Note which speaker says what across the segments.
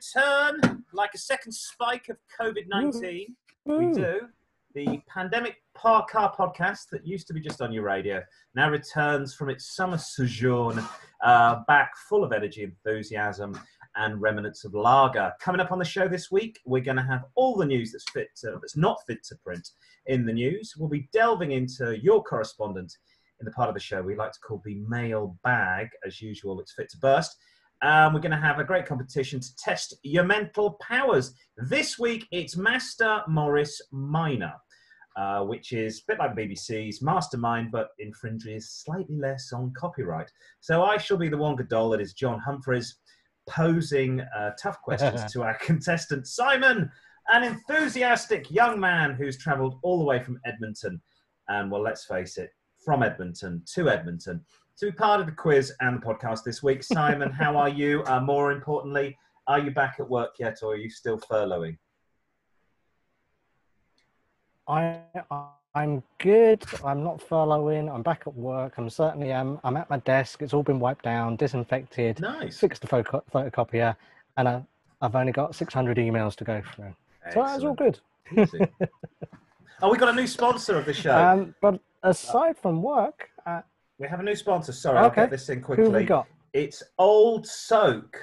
Speaker 1: return like a second spike of COVID-19. We do. The Pandemic Car podcast that used to be just on your radio now returns from its summer sojourn back full of energy, enthusiasm, and remnants of lager. Coming up on the show this week, we're going to have all the news that's not fit to print in the news. We'll be delving into your correspondent in the part of the show we like to call the mail bag. As usual, it's fit to burst. We're going to have a great competition to test your mental powers. This week, it's Master Morris Minor, which is a bit like BBC's Mastermind, but infringes slightly less on copyright. So I shall be the Wonka doll that is John Humphreys, posing tough questions to our contestant, Simon, an enthusiastic young man who's travelled all the way from Edmonton, and, well, let's face it, from Edmonton to Edmonton, to be part of the quiz and the podcast this week. Simon, how are you? More importantly, are you back at work yet, or are you still furloughing?
Speaker 2: I'm good. I'm not furloughing. I'm back at work. I'm at my desk. It's all been wiped down, disinfected,
Speaker 1: Nice.
Speaker 2: fixed the photocopier, and I've only got 600 emails to go through.
Speaker 1: Excellent.
Speaker 2: So that's all good.
Speaker 1: Easy. Oh, we got a new sponsor of the show.
Speaker 2: But aside from work...
Speaker 1: we have a new sponsor. Sorry,
Speaker 2: okay.
Speaker 1: I'll get this in quickly.
Speaker 2: Who have we got?
Speaker 1: It's Old Soak.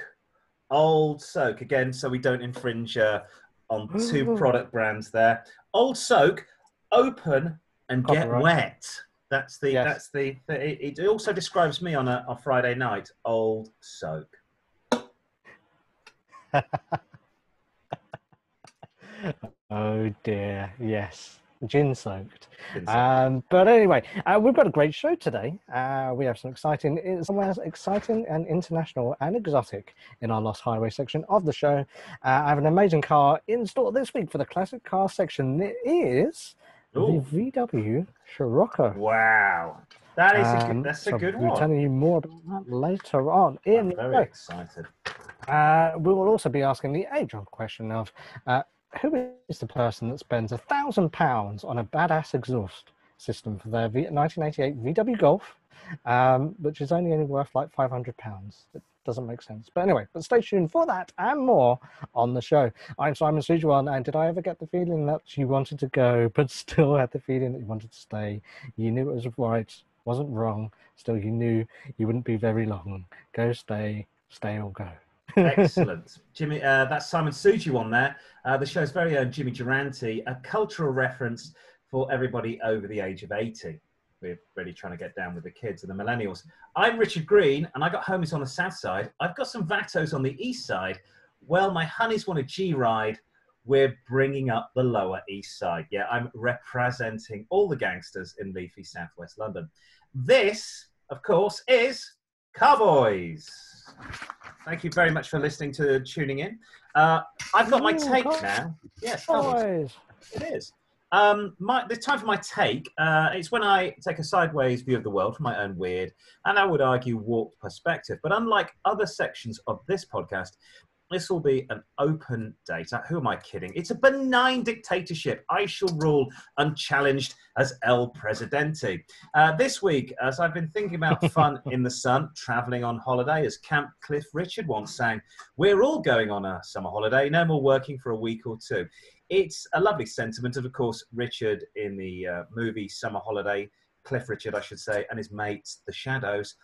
Speaker 1: Old Soak. Again, so we don't infringe on two product brands there. Old Soak, open and
Speaker 2: Copyright.
Speaker 1: get wet. That's the.
Speaker 2: Yes.
Speaker 1: That's the. It also describes me on a Friday night. Old Soak.
Speaker 2: Oh dear, yes. Gin soaked. But anyway, we've got a great show today. We have some exciting and international and exotic in our Lost Highway section of the show. I have an amazing car in store this week for the classic car section. It is the VW Scirocco.
Speaker 1: Wow. That's a good one.
Speaker 2: We'll be telling you more about that later on.
Speaker 1: I'm very excited.
Speaker 2: We will also be asking the age-old question of who is the person that spends £1,000 on a badass exhaust system for their 1988 VW Golf, which is only worth like £500. It doesn't make sense. But anyway, stay tuned for that and more on the show. I'm Simon Sujuan, and did I ever get the feeling that you wanted to go, but still had the feeling that you wanted to stay? You knew it was right, wasn't wrong. Still, you knew you wouldn't be very long. Go, stay or go.
Speaker 1: Excellent. Jimmy, that's Simon Suju on there. The show's very own Jimmy Durante, a cultural reference for everybody over the age of 80. We're really trying to get down with the kids and the millennials. I'm Richard Green, and I got homies on the south side. I've got some Vatos on the east side. Well, my honeys want a G-ride. We're bringing up the lower east side. Yeah, I'm representing all the gangsters in leafy southwest London. This, of course, is Car-Boyz. Thank you very much for tuning in. I've got my take now. Yes,
Speaker 2: Car-Boyz.
Speaker 1: It is. The time for my take. It's when I take a sideways view of the world from my own weird, and I would argue warped perspective. But unlike other sections of this podcast, this will be an open data. Who am I kidding? It's a benign dictatorship. I shall rule unchallenged as El Presidente. This week, as I've been thinking about fun in the sun, travelling on holiday, as Camp Cliff Richard once sang, we're all going on a summer holiday, no more working for a week or two. It's a lovely sentiment. Of course, Richard in the movie Summer Holiday, Cliff Richard, I should say, and his mates, the Shadows,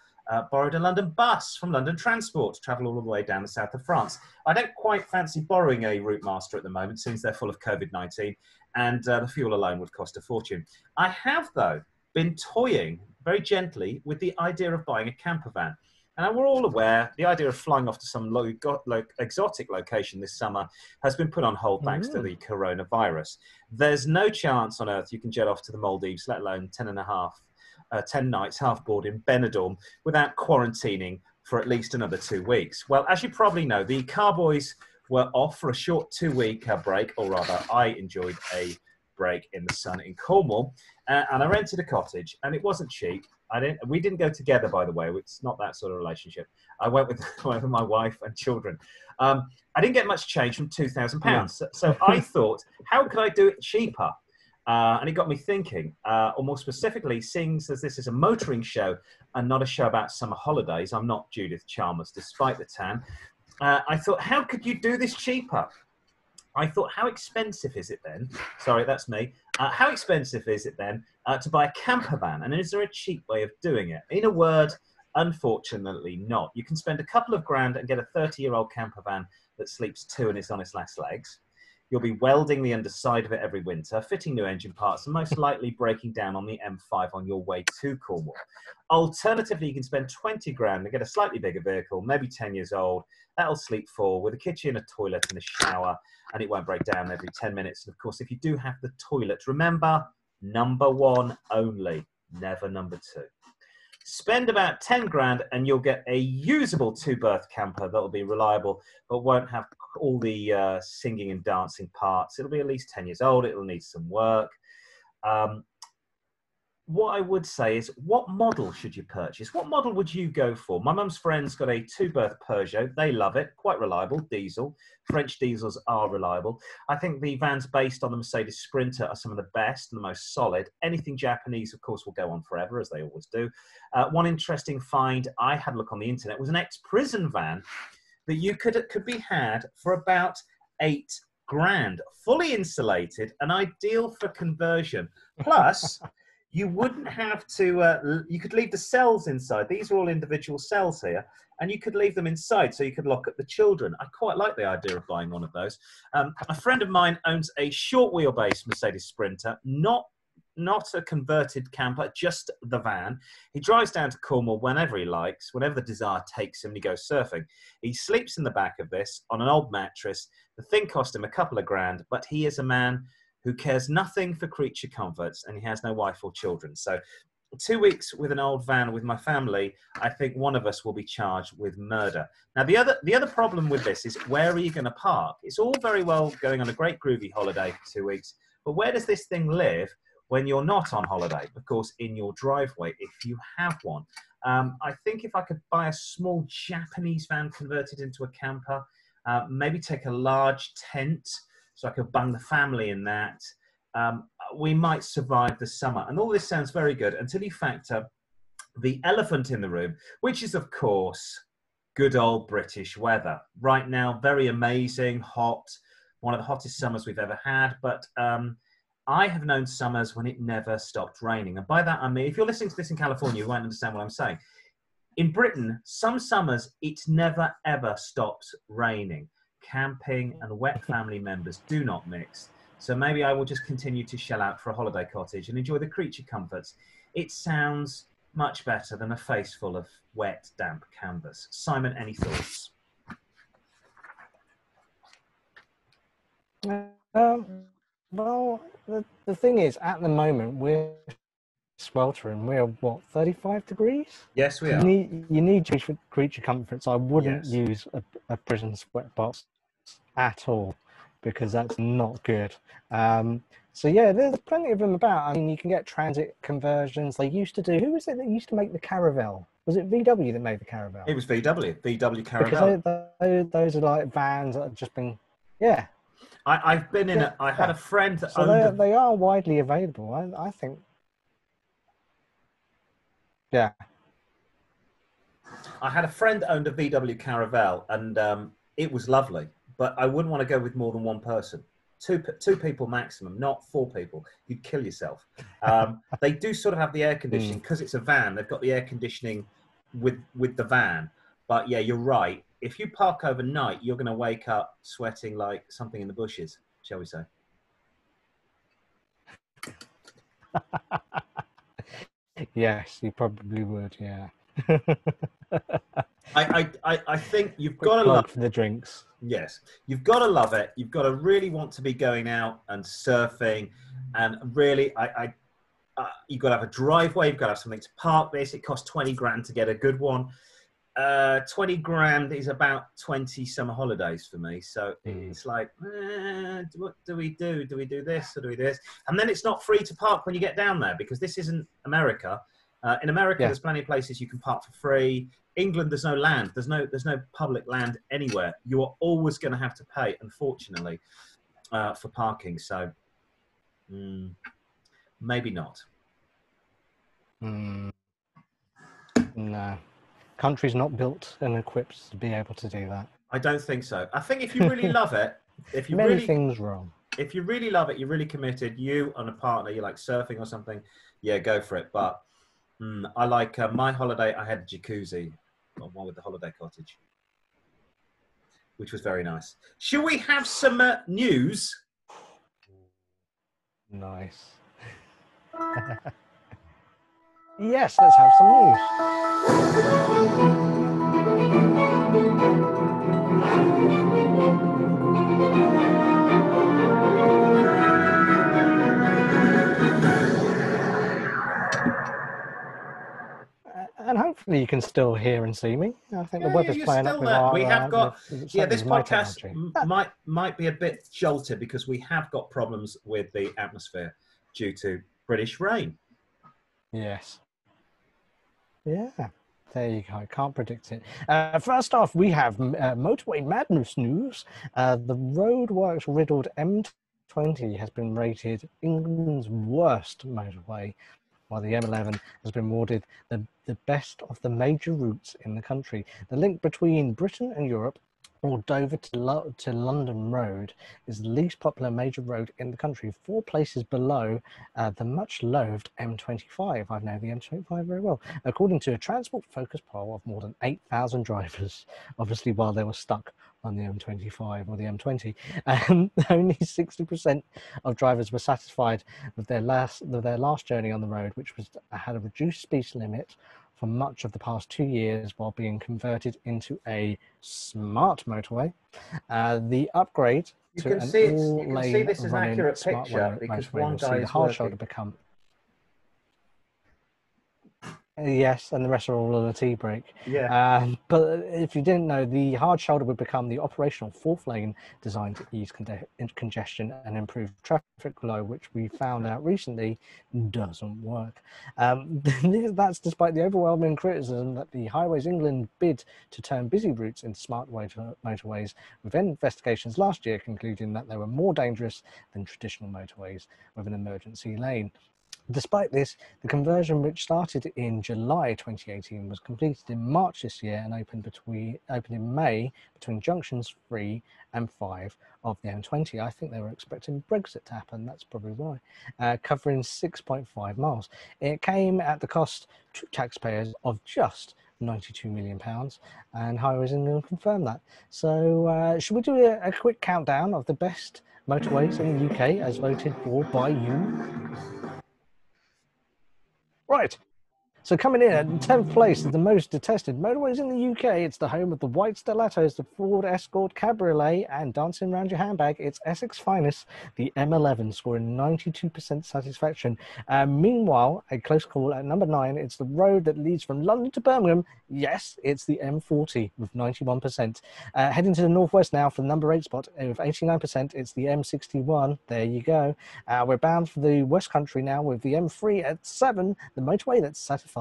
Speaker 1: borrowed a London bus from London Transport to travel all the way down the south of France. I don't quite fancy borrowing a Route Master at the moment, since they're full of COVID-19, and the fuel alone would cost a fortune. I have, though, been toying very gently with the idea of buying a camper van. And we're all aware the idea of flying off to some exotic location this summer has been put on hold thanks to the coronavirus. There's no chance on earth you can jet off to the Maldives, let alone 10 nights half board in Benidorm without quarantining for at least another 2 weeks. Well, as you probably know, the Car-Boyz were off for a short 2-week break, or rather I enjoyed a break in the sun in Cornwall, and I rented a cottage, and it wasn't cheap. We didn't go together, by the way. It's not that sort of relationship. I went with my wife and children. I didn't get much change from £2,000. So I thought, how could I do it cheaper? And it got me thinking, or more specifically, seeing as this is a motoring show and not a show about summer holidays, I'm not Judith Chalmers, despite the tan. I thought, how could you do this cheaper? I thought, how expensive is it then? Sorry, that's me. How expensive is it then to buy a camper van? And is there a cheap way of doing it? In a word, unfortunately not. You can spend a couple of grand and get a 30-year-old camper van that sleeps two and is on its last legs. You'll be welding the underside of it every winter, fitting new engine parts, and most likely breaking down on the M5 on your way to Cornwall. Alternatively, you can spend 20 grand and get a slightly bigger vehicle, maybe 10 years old. That'll sleep full with a kitchen, a toilet, and a shower, and it won't break down every 10 minutes. And of course, if you do have the toilet, remember, number one only, never number two. Spend about 10 grand and you'll get a usable two-berth camper that'll be reliable, but won't have all the singing and dancing parts. It'll be at least 10 years old. It'll need some work. What I would say is, what model should you purchase? What model would you go for? My mum's friend's got a two-berth Peugeot. They love it. Quite reliable. Diesel. French diesels are reliable. I think the vans based on the Mercedes Sprinter are some of the best and the most solid. Anything Japanese, of course, will go on forever, as they always do. One interesting find I had a look on the internet was an ex-prison van that you could be had for about 8 grand, fully insulated and ideal for conversion. Plus, you wouldn't have to, you could leave the cells inside. These are all individual cells here, and you could leave them inside so you could lock up the children. I quite like the idea of buying one of those. A friend of mine owns a short wheelbase Mercedes Sprinter, not a converted camper, just the van. He drives down to Cornwall whenever he likes, whenever the desire takes him, and he goes surfing. He sleeps in the back of this on an old mattress. The thing cost him a couple of grand, but he is a man who cares nothing for creature comforts, and he has no wife or children. So 2 weeks with an old van with my family, I think one of us will be charged with murder. Now, the other problem with this is, where are you going to park? It's all very well going on a great groovy holiday for 2 weeks, but where does this thing live when you're not on holiday? Of course, in your driveway, if you have one. I think if I could buy a small Japanese van converted into a camper, maybe take a large tent so I could bung the family in that, we might survive the summer. And all this sounds very good until you factor the elephant in the room, which is, of course, good old British weather. Right now, very amazing, hot, one of the hottest summers we've ever had. But I have known summers when it never stopped raining. And by that, I mean, if you're listening to this in California, you won't understand what I'm saying. In Britain, some summers, it never, ever stops raining. Camping and wet family members do not mix. So maybe I will just continue to shell out for a holiday cottage and enjoy the creature comforts. It sounds much better than a face full of wet, damp canvas. Simon, any thoughts?
Speaker 2: Well, the thing is, at the moment, we're sweltering. We're, what, 35 degrees?
Speaker 1: Yes, we are.
Speaker 2: You need creature comforts. I wouldn't
Speaker 1: Yes.
Speaker 2: use a prison sweat box at all, because that's not good. So yeah, there's plenty of them about. I mean, you can get transit conversions. They used to do. Who was it that used to make the Caravelle? Was it VW that made the Caravelle?
Speaker 1: It was VW Caravelle.
Speaker 2: Because those are like vans that have just been, yeah.
Speaker 1: I've been in. I had a friend that
Speaker 2: so
Speaker 1: owned.
Speaker 2: They are widely available. I think. Yeah.
Speaker 1: I had a friend that owned a VW Caravelle, and it was lovely. But I wouldn't want to go with more than one person. Two people maximum, not 4 people. You'd kill yourself. They do sort of have the air conditioning because it's a van. They've got the air conditioning with the van. But yeah, you're right. If you park overnight, you're going to wake up sweating like something in the bushes, shall we say?
Speaker 2: Yes, you probably would. Yeah.
Speaker 1: I think you've got to love
Speaker 2: for the drinks.
Speaker 1: Yes, you've got to love it. You've got to really want to be going out and surfing, and really, you've got to have a driveway. You've got to have something to park this. It costs 20 grand to get a good one. 20 grand is about 20 summer holidays for me. So it's like, what do we do? Do we do this or do we do this? And then it's not free to park when you get down there, because this isn't America. In America, there's plenty of places you can park for free. England, there's no land. There's no public land anywhere. You are always going to have to pay, unfortunately, for parking. So maybe not.
Speaker 2: No. Country's not built and equipped to be able to do that.
Speaker 1: I don't think so. I think if you really love it, if you
Speaker 2: Many
Speaker 1: really
Speaker 2: things wrong.
Speaker 1: if you really love it, you're really committed, you and a partner, you like surfing or something, yeah, go for it. But I like my holiday, I had a jacuzzi, one with the holiday cottage, which was very nice. Shall we have some news?
Speaker 2: Nice. Yes, let's have some and hopefully you can still hear and see me. I think the weather's
Speaker 1: You're
Speaker 2: playing up
Speaker 1: still
Speaker 2: with
Speaker 1: there.
Speaker 2: our.
Speaker 1: We have got, this
Speaker 2: my
Speaker 1: podcast
Speaker 2: technology.
Speaker 1: might be a bit jolted because we have got problems with the atmosphere due to British rain.
Speaker 2: Yes. Yeah. There you go. I can't predict it. First off, we have motorway madness news. The roadworks riddled M20 has been rated England's worst motorway, while the M11 has been awarded the best of the major routes in the country. The link between Britain and Europe, or Dover to London Road, is the least popular major road in the country, 4 places below the much-loathed M25. I know the M25 very well. According to a Transport Focus poll of more than 8,000 drivers, obviously while they were stuck on the M25 or the M20, only 60% of drivers were satisfied with their last journey on the road, which had a reduced speed limit for much of the past 2 years while being converted into a smart motorway. The upgrade to an all-lane
Speaker 1: this is an
Speaker 2: running
Speaker 1: accurate
Speaker 2: smart
Speaker 1: picture because
Speaker 2: motorway
Speaker 1: one
Speaker 2: will
Speaker 1: guy
Speaker 2: see the
Speaker 1: is
Speaker 2: hard
Speaker 1: working.
Speaker 2: shoulder become. Yes, and the rest are all on a T-brake.
Speaker 1: Yeah.
Speaker 2: But if you didn't know, the hard shoulder would become the operational 4th lane designed to ease congestion and improve traffic flow, which we found out recently doesn't work. That's despite the overwhelming criticism that the Highways England bid to turn busy routes into smart motorways, with investigations last year concluding that they were more dangerous than traditional motorways with an emergency lane. Despite this, the conversion, which started in July 2018, was completed in March this year and opened in May between junctions 3 and 5 of the M20. I think they were expecting Brexit to happen, that's probably why. Covering 6.5 miles. It came at the cost to taxpayers of just £92 million, and Highways England confirmed that. So should we do a quick countdown of the best motorways in the UK as voted for by you? Right. So coming in at 10th place is the most detested motorways in the UK. It's the home of the white stilettos, the Ford Escort Cabriolet, and dancing around your handbag, it's Essex finest, the M11, scoring 92% satisfaction. Meanwhile, a close call at number 9, it's the road that leads from London to Birmingham. Yes, it's the M40 with 91%. Heading to the northwest now for the number 8 spot with 89%, it's the M61. There you go. We're bound for the West Country now with the M3 at 7, the motorway that satisfies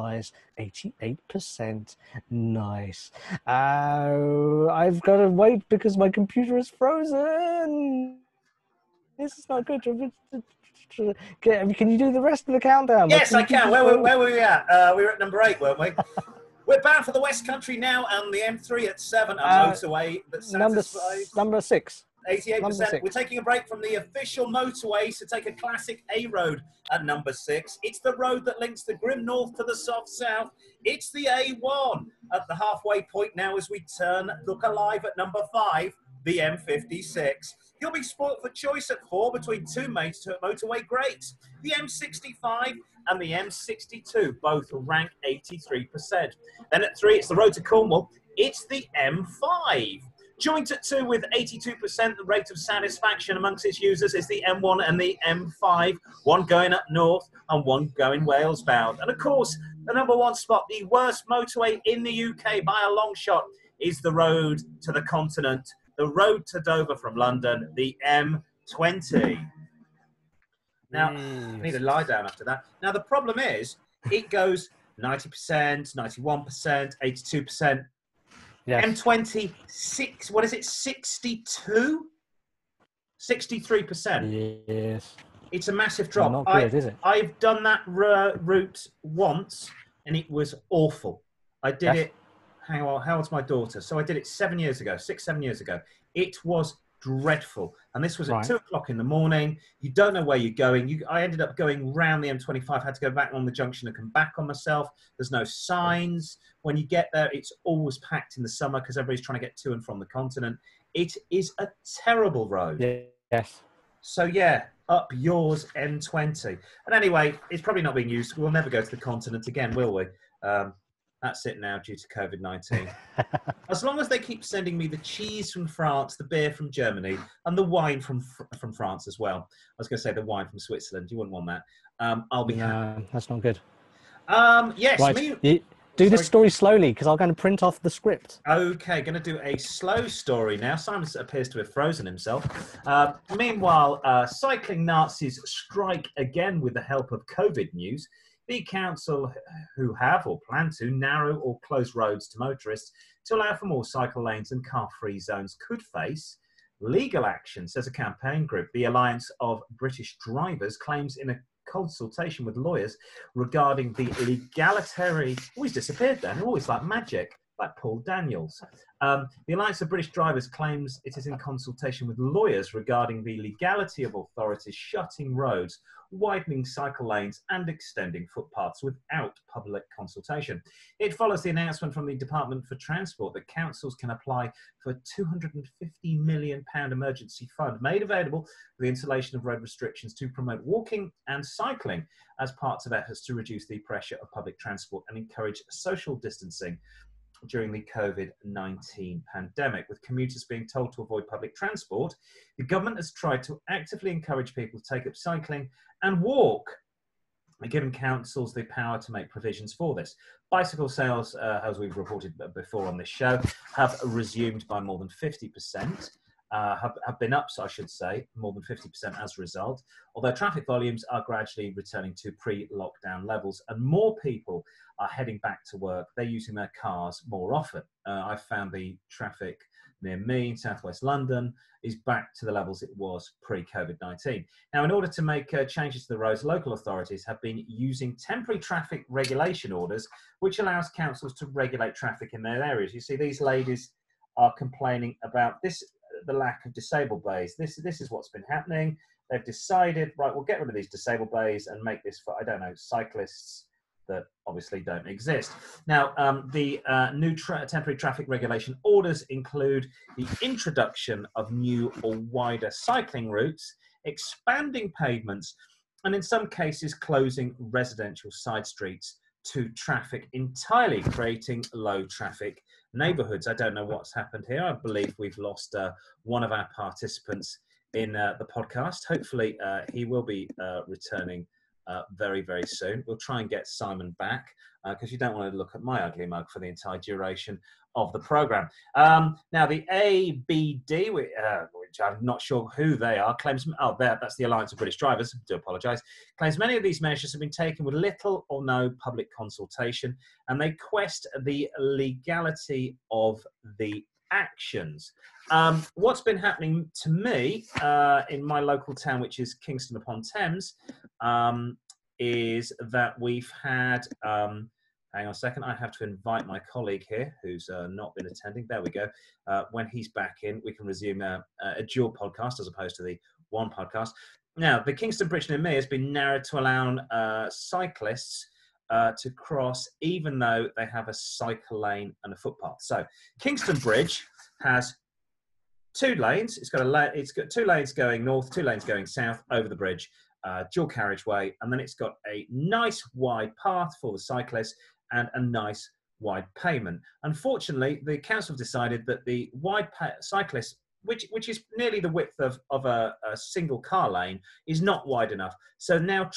Speaker 2: 88%. Nice. I've got to wait because my computer is frozen. This is not good. Can you do the rest of the countdown?
Speaker 1: Yes, I can. Where were we at? We were at number 8, weren't we? We're bound for the West Country now, and the M3 at 7, a motorway that satisfies...
Speaker 2: Number 6.
Speaker 1: 88%. We're taking a break from the official motorways to take a classic A road at number 6. It's the road that links the grim north to the soft south. It's the A1 at the halfway point now as we turn. Look alive at number 5, the M56. You'll be spoilt for choice at 4 between 2 motorway greats. The M65 and the M62 both rank 83%. Then at 3, it's the road to Cornwall. It's the M5. Joint at 2 with 82%, the rate of satisfaction amongst its users is the M1 and the M5, one going up north and one going Wales bound. And of course, the number 1 spot, the worst motorway in the UK by a long shot, is the road to the continent, the road to Dover from London, the M20. Now, I need to lie down after that. Now, the problem is, it goes 90%, 91%, 82%. Yes. M26, what is it, 62? 63%.
Speaker 2: Yes.
Speaker 1: It's a massive drop.
Speaker 2: Not good, is it?
Speaker 1: I've done that route once, and it was awful. I did it how old's my daughter? So I did it 7 years ago, 7 years ago. It was dreadful. And this was at
Speaker 2: Right.
Speaker 1: 2 o'clock in the morning. You don't know where you're going. I ended up going round the M25, had to go back on the junction and come back on myself. There's no signs. When you get there, it's always packed in the summer because everybody's trying to get to and from the continent. It is a terrible road.
Speaker 2: Yes.
Speaker 1: So yeah, up yours, M20. And anyway, it's probably not being used. We'll never go to the continent again, will we? That's it now due to COVID-19. As long as they keep sending me the cheese from France, the beer from Germany, and the wine from France as well. I was going to say the wine from Switzerland. You wouldn't want that. I'll be happy.
Speaker 2: No, that's not good.
Speaker 1: Yes.
Speaker 2: Right. Do this story slowly because I'm going to print off the script.
Speaker 1: Okay, going to do a slow story now. Simon appears to have frozen himself. Meanwhile, cycling Nazis strike again with the help of COVID news. The council, who have or plan to narrow or close roads to motorists to allow for more cycle lanes and car-free zones, could face legal action, says a campaign group. The Alliance of British Drivers claims in a consultation with lawyers regarding the legality. Always disappeared then, always like magic, like Paul Daniels. The Alliance of British Drivers claims it is in consultation with lawyers regarding the legality of authorities shutting roads, widening cycle lanes and extending footpaths without public consultation. It follows the announcement from the Department for Transport that councils can apply for a £250 million emergency fund made available for the installation of road restrictions to promote walking and cycling as parts of efforts to reduce the pressure of public transport and encourage social distancing during the COVID-19 pandemic. With commuters being told to avoid public transport, the government has tried to actively encourage people to take up cycling and walk, giving councils the power to make provisions for this. Bicycle sales, as we've reported before on this show, have resumed by more than 50%. Have been up, so I should say, more than 50% as a result, although traffic volumes are gradually returning to pre-lockdown levels and more people are heading back to work. They're using their cars more often. I've found the traffic near me in southwest London is back to the levels it was pre-COVID-19. Now, in order to make changes to the roads, local authorities have been using temporary traffic regulation orders, which allows councils to regulate traffic in their areas. You see, these ladies are complaining about this, the lack of disabled bays. This is what's been happening. They've decided, right, we'll get rid of these disabled bays and make this for, I don't know, cyclists that obviously don't exist. Now, the new temporary traffic regulation orders include the introduction of new or wider cycling routes, expanding pavements, and in some cases closing residential side streets to traffic entirely, creating low traffic neighbourhoods. I don't know what's happened here. I believe we've lost one of our participants in the podcast. Hopefully he will be returning very, very soon. We'll try and get Simon back because you don't want to look at my ugly mug for the entire duration of the programme. Now, the ABD, which I'm not sure who they are, claims, that's the Alliance of British Drivers, I do apologise, claims many of these measures have been taken with little or no public consultation, and they quest the legality of the actions. What's been happening to me in my local town, which is Kingston upon Thames, is that we've had, hang on a second, I have to invite my colleague here who's not been attending. There we go. When he's back in, we can resume a dual podcast as opposed to the one podcast. Now, the Kingston Bridge near me has been narrowed to allow cyclists to cross, even though they have a cycle lane and a footpath. So, Kingston Bridge has 2 lanes. It's got 2 lanes going north, 2 lanes going south over the bridge, dual carriageway, and then it's got a nice wide path for the cyclists and a nice wide pavement. Unfortunately, the council decided that the wide cyclist, which is nearly the width of a single car lane, is not wide enough. So now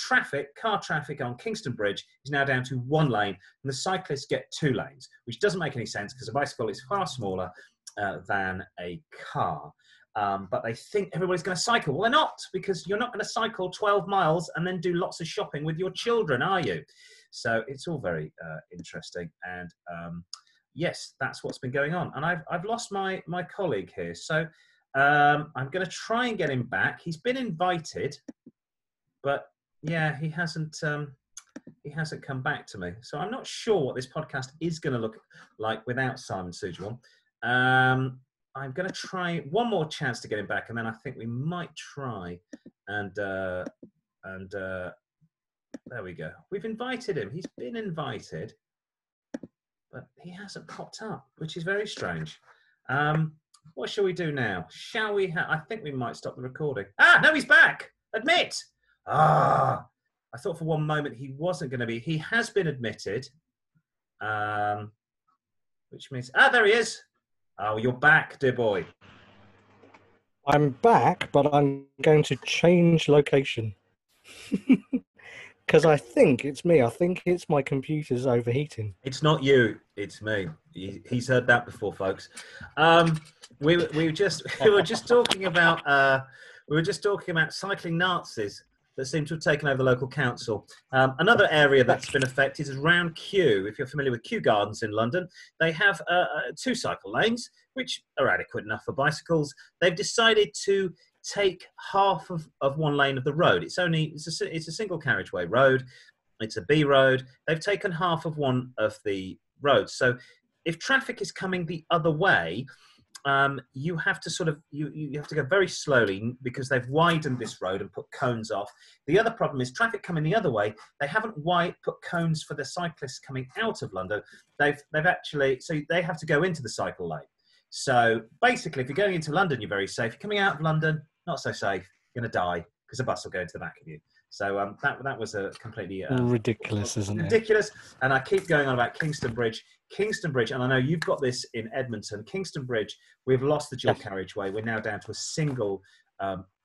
Speaker 1: car traffic on Kingston Bridge is now down to 1 lane, and the cyclists get 2 lanes, which doesn't make any sense because a bicycle is far smaller than a car. But they think everybody's going to cycle. Well, they're not, because you're not going to cycle 12 miles and then do lots of shopping with your children, are you? So it's all very interesting. And yes, that's what's been going on. And I've lost my colleague here. So I'm going to try and get him back. He's been invited, but yeah, he hasn't he hasn't come back to me. So I'm not sure what this podcast is going to look like without Simon Sujuwan. I'm going to try one more chance to get him back, and then I think we might try and there we go. We've invited him. He's been invited, but he hasn't popped up, which is very strange. What shall we do now? Shall we? I think we might stop the recording. No, he's back. Admit. I thought for one moment he wasn't going to be. He has been admitted, which means there he is. Oh, you're back, dear boy.
Speaker 2: I'm back, but I'm going to change location. Because I think it's me. I think it's my computer's overheating.
Speaker 1: It's not you. It's me. He's heard that before, folks. We were just talking about cycling Nazis that seem to have taken over the local council. Another area that's been affected is around Kew. If you're familiar with Kew Gardens in London, they have 2 cycle lanes, which are adequate enough for bicycles. They've decided to take half of one lane of the road. It's a single carriageway road. It's a B road. They've taken half of one of the roads. So if traffic is coming the other way, you have to you have to go very slowly because they've widened this road and put cones off. The other problem is traffic coming the other way. They haven't put cones for the cyclists coming out of London. They've actually, so they have to go into the cycle lane. So basically, if you're going into London, you're very safe. You're coming out of London, not so safe. You're going to die because a bus will go into the back of you. So that was a completely
Speaker 2: ridiculous, isn't it?
Speaker 1: Ridiculous. And I keep going on about Kingston Bridge. Kingston Bridge, and I know you've got this in Edmonton. Kingston Bridge, we've lost the dual carriageway. We're now down to a single.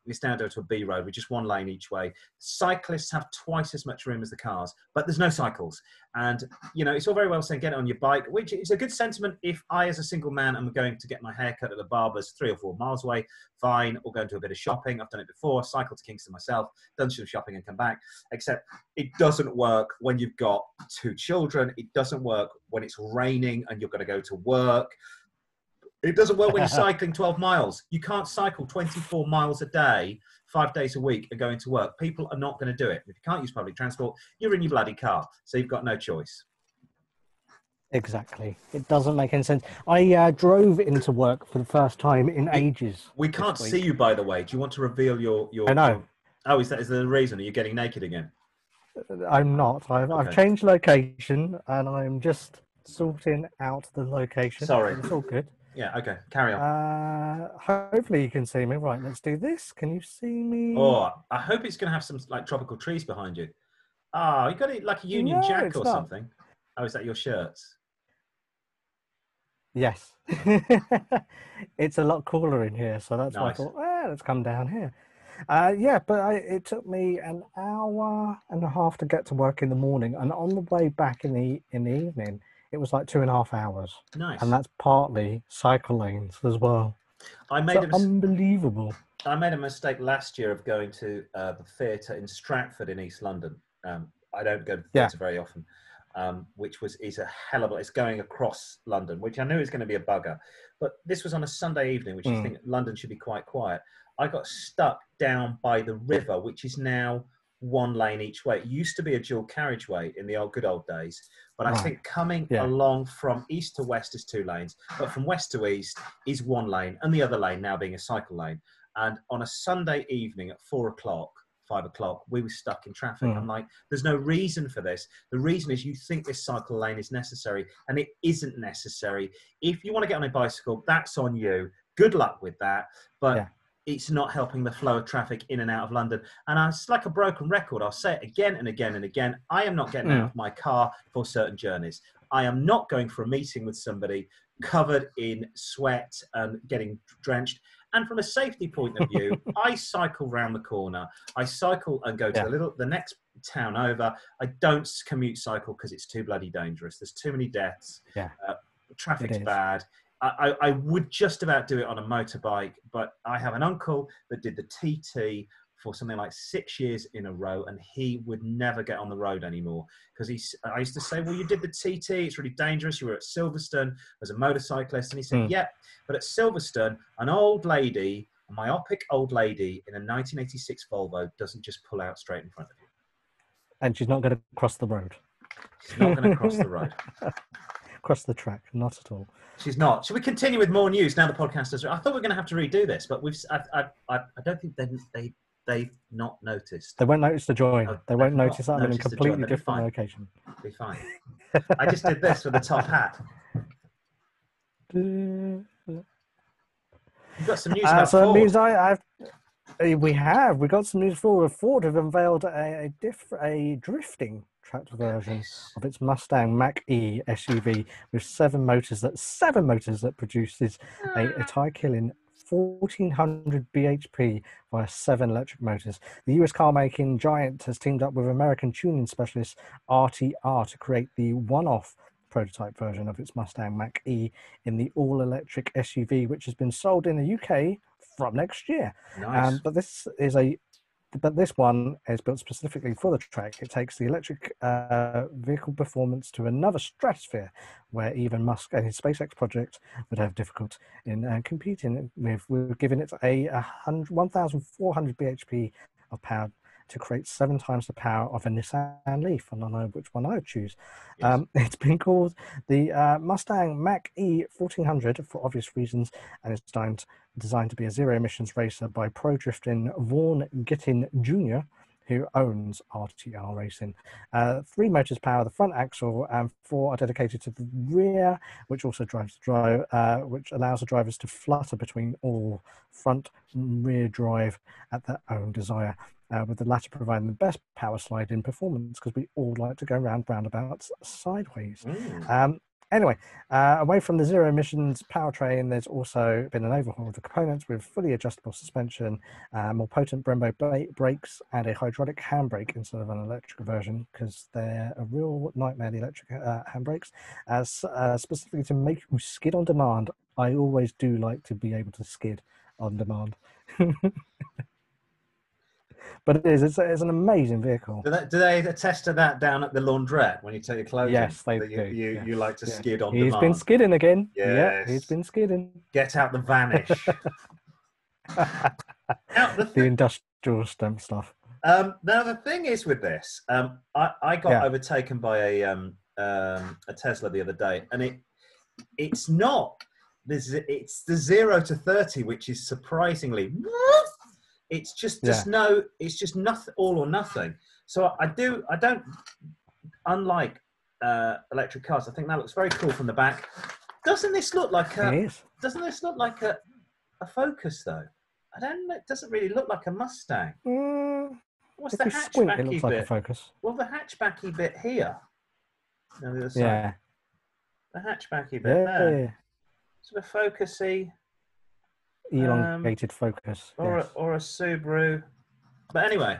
Speaker 1: It's now down to a B road with just one lane each way. Cyclists have twice as much room as the cars, but there's no cycles. And, you know, it's all very well saying get it on your bike, which is a good sentiment if I, as a single man, am going to get my hair cut at the barber's 3 or 4 miles away, fine, or go and do a bit of shopping. I've done it before, cycled to Kingston myself, done some shopping and come back. Except it doesn't work when you've got 2 children. It doesn't work when it's raining and you're going to go to work. It doesn't work when you're cycling 12 miles. You can't cycle 24 miles a day, 5 days a week and go into work. People are not going to do it. If you can't use public transport, you're in your bloody car. So you've got no choice.
Speaker 2: Exactly. It doesn't make any sense. I drove into work for the first time in ages.
Speaker 1: We can't see you, by the way. Do you want to reveal your...
Speaker 2: I know.
Speaker 1: Is that the reason? Are you getting naked again?
Speaker 2: I'm not. I've changed location and I'm just sorting out the location.
Speaker 1: Sorry.
Speaker 2: It's all good.
Speaker 1: Yeah, okay. Carry on.
Speaker 2: Hopefully you can see me. Right, let's do this. Can you see me?
Speaker 1: Oh, I hope it's going to have some like tropical trees behind you. You got it like a Union Jack or something. Oh, is that your shirts?
Speaker 2: Yes. It's a lot cooler in here, so that's why I thought, let's come down here. But it took me an hour and a half to get to work in the morning, and on the way back in the evening, it was like 2.5 hours.
Speaker 1: Nice.
Speaker 2: And that's partly cycle lanes as well. Unbelievable.
Speaker 1: I made a mistake last year of going to the theatre in Stratford in East London. I don't go to the theatre very often, which is a hell of a... It's going across London, which I knew was going to be a bugger. But this was on a Sunday evening, which I think London should be quite quiet. I got stuck down by the river, which is now 1 lane each way. It used to be a dual carriageway in the good old days, but I think coming along from east to west is 2 lanes, but from west to east is 1 lane, and the other lane now being a cycle lane. And on a Sunday evening at 4 o'clock, 5 o'clock, we were stuck in traffic. I'm like, there's no reason for this. The reason is you think this cycle lane is necessary, and it isn't necessary. If you want to get on a bicycle, that's on you. Good luck with that. But it's not helping the flow of traffic in and out of London. And it's like a broken record. I'll say it again and again and again. I am not getting out of my car for certain journeys. I am not going for a meeting with somebody covered in sweat and getting drenched. And from a safety point of view, I cycle round the corner. I cycle and go to the next town over. I don't commute cycle because it's too bloody dangerous. There's too many deaths. Traffic's bad. I would just about do it on a motorbike, but I have an uncle that did the TT for something like 6 years in a row, and he would never get on the road anymore because I used to say, well, you did the TT, it's really dangerous. You were at Silverstone as a motorcyclist. And he said, but at Silverstone, an old lady, a myopic old lady in a 1986 Volvo doesn't just pull out straight in front of you.
Speaker 2: And she's not going to cross the road.
Speaker 1: She's not going to cross the road.
Speaker 2: Cross the track, not at all.
Speaker 1: She's not. Should we continue with more news now? The podcast is. I thought we were going to have to redo this, but we've. I don't think they've not noticed.
Speaker 2: They won't notice the join.
Speaker 1: Oh,
Speaker 2: They won't notice that I'm in a completely different location.
Speaker 1: Be fine. I just did this with the top hat.
Speaker 2: We've
Speaker 1: got some news about Ford.
Speaker 2: We've got some news for Ford have unveiled a drifting tracked version of its Mustang Mach-E SUV with seven motors that produces a tire-killing 1400 bhp via 7 electric motors. The US car-making giant has teamed up with American tuning specialist RTR to create the one-off prototype version of its Mustang Mach-E in the all-electric SUV, which has been sold in the UK from next year.
Speaker 1: Nice.
Speaker 2: But this one is built specifically for the track. It takes the electric vehicle performance to another stratosphere, where even Musk and his SpaceX project would have difficulty in competing with. We're giving it a 1,400 bhp of power to create 7 times the power of a Nissan Leaf. And I know which one I would choose. Yes. It's been called the Mustang Mach-E 1400 for obvious reasons, and it's designed to be a zero-emissions racer by pro-drifting Vaughn Gittin Jr., who owns RTR Racing. 3 motors power the front axle, and 4 are dedicated to the rear, which also which allows the drivers to flutter between all front and rear drive at their own desire. With the latter providing the best power slide in performance, because we all like to go around roundabouts sideways. Anyway, away from the zero emissions powertrain, there's also been an overhaul of the components with fully adjustable suspension, more potent Brembo brakes, and a hydraulic handbrake instead of an electric version, because they're a real nightmare, the electric handbrakes, specifically to make you skid on demand. I always do like to be able to skid on demand. But it's an amazing vehicle.
Speaker 1: Do they attest to that down at the laundrette when you take your clothes?
Speaker 2: Yes, they
Speaker 1: do. You like to skid on
Speaker 2: demand.
Speaker 1: He's
Speaker 2: been skidding again.
Speaker 1: Yes.
Speaker 2: Yeah, he's been skidding.
Speaker 1: Get out the vanish.
Speaker 2: The industrial stamp stuff.
Speaker 1: Now the thing is with this, I got overtaken by a Tesla the other day, and it's not. It's the 0 to 30, which is surprisingly. It's just no. It's just nothing, all or nothing. So I don't. Unlike electric cars, I think that looks very cool from the back. Doesn't this look like a? Doesn't this look like a Focus though? I don't know. It doesn't really look like a Mustang. What's the hatchbacky
Speaker 2: it looks
Speaker 1: bit?
Speaker 2: Like a Focus.
Speaker 1: Well, the hatchbacky bit here. On the other side.
Speaker 2: Yeah.
Speaker 1: The hatchbacky bit there. Sort of Focusy.
Speaker 2: Elongated Focus.
Speaker 1: Or a Subaru. But anyway,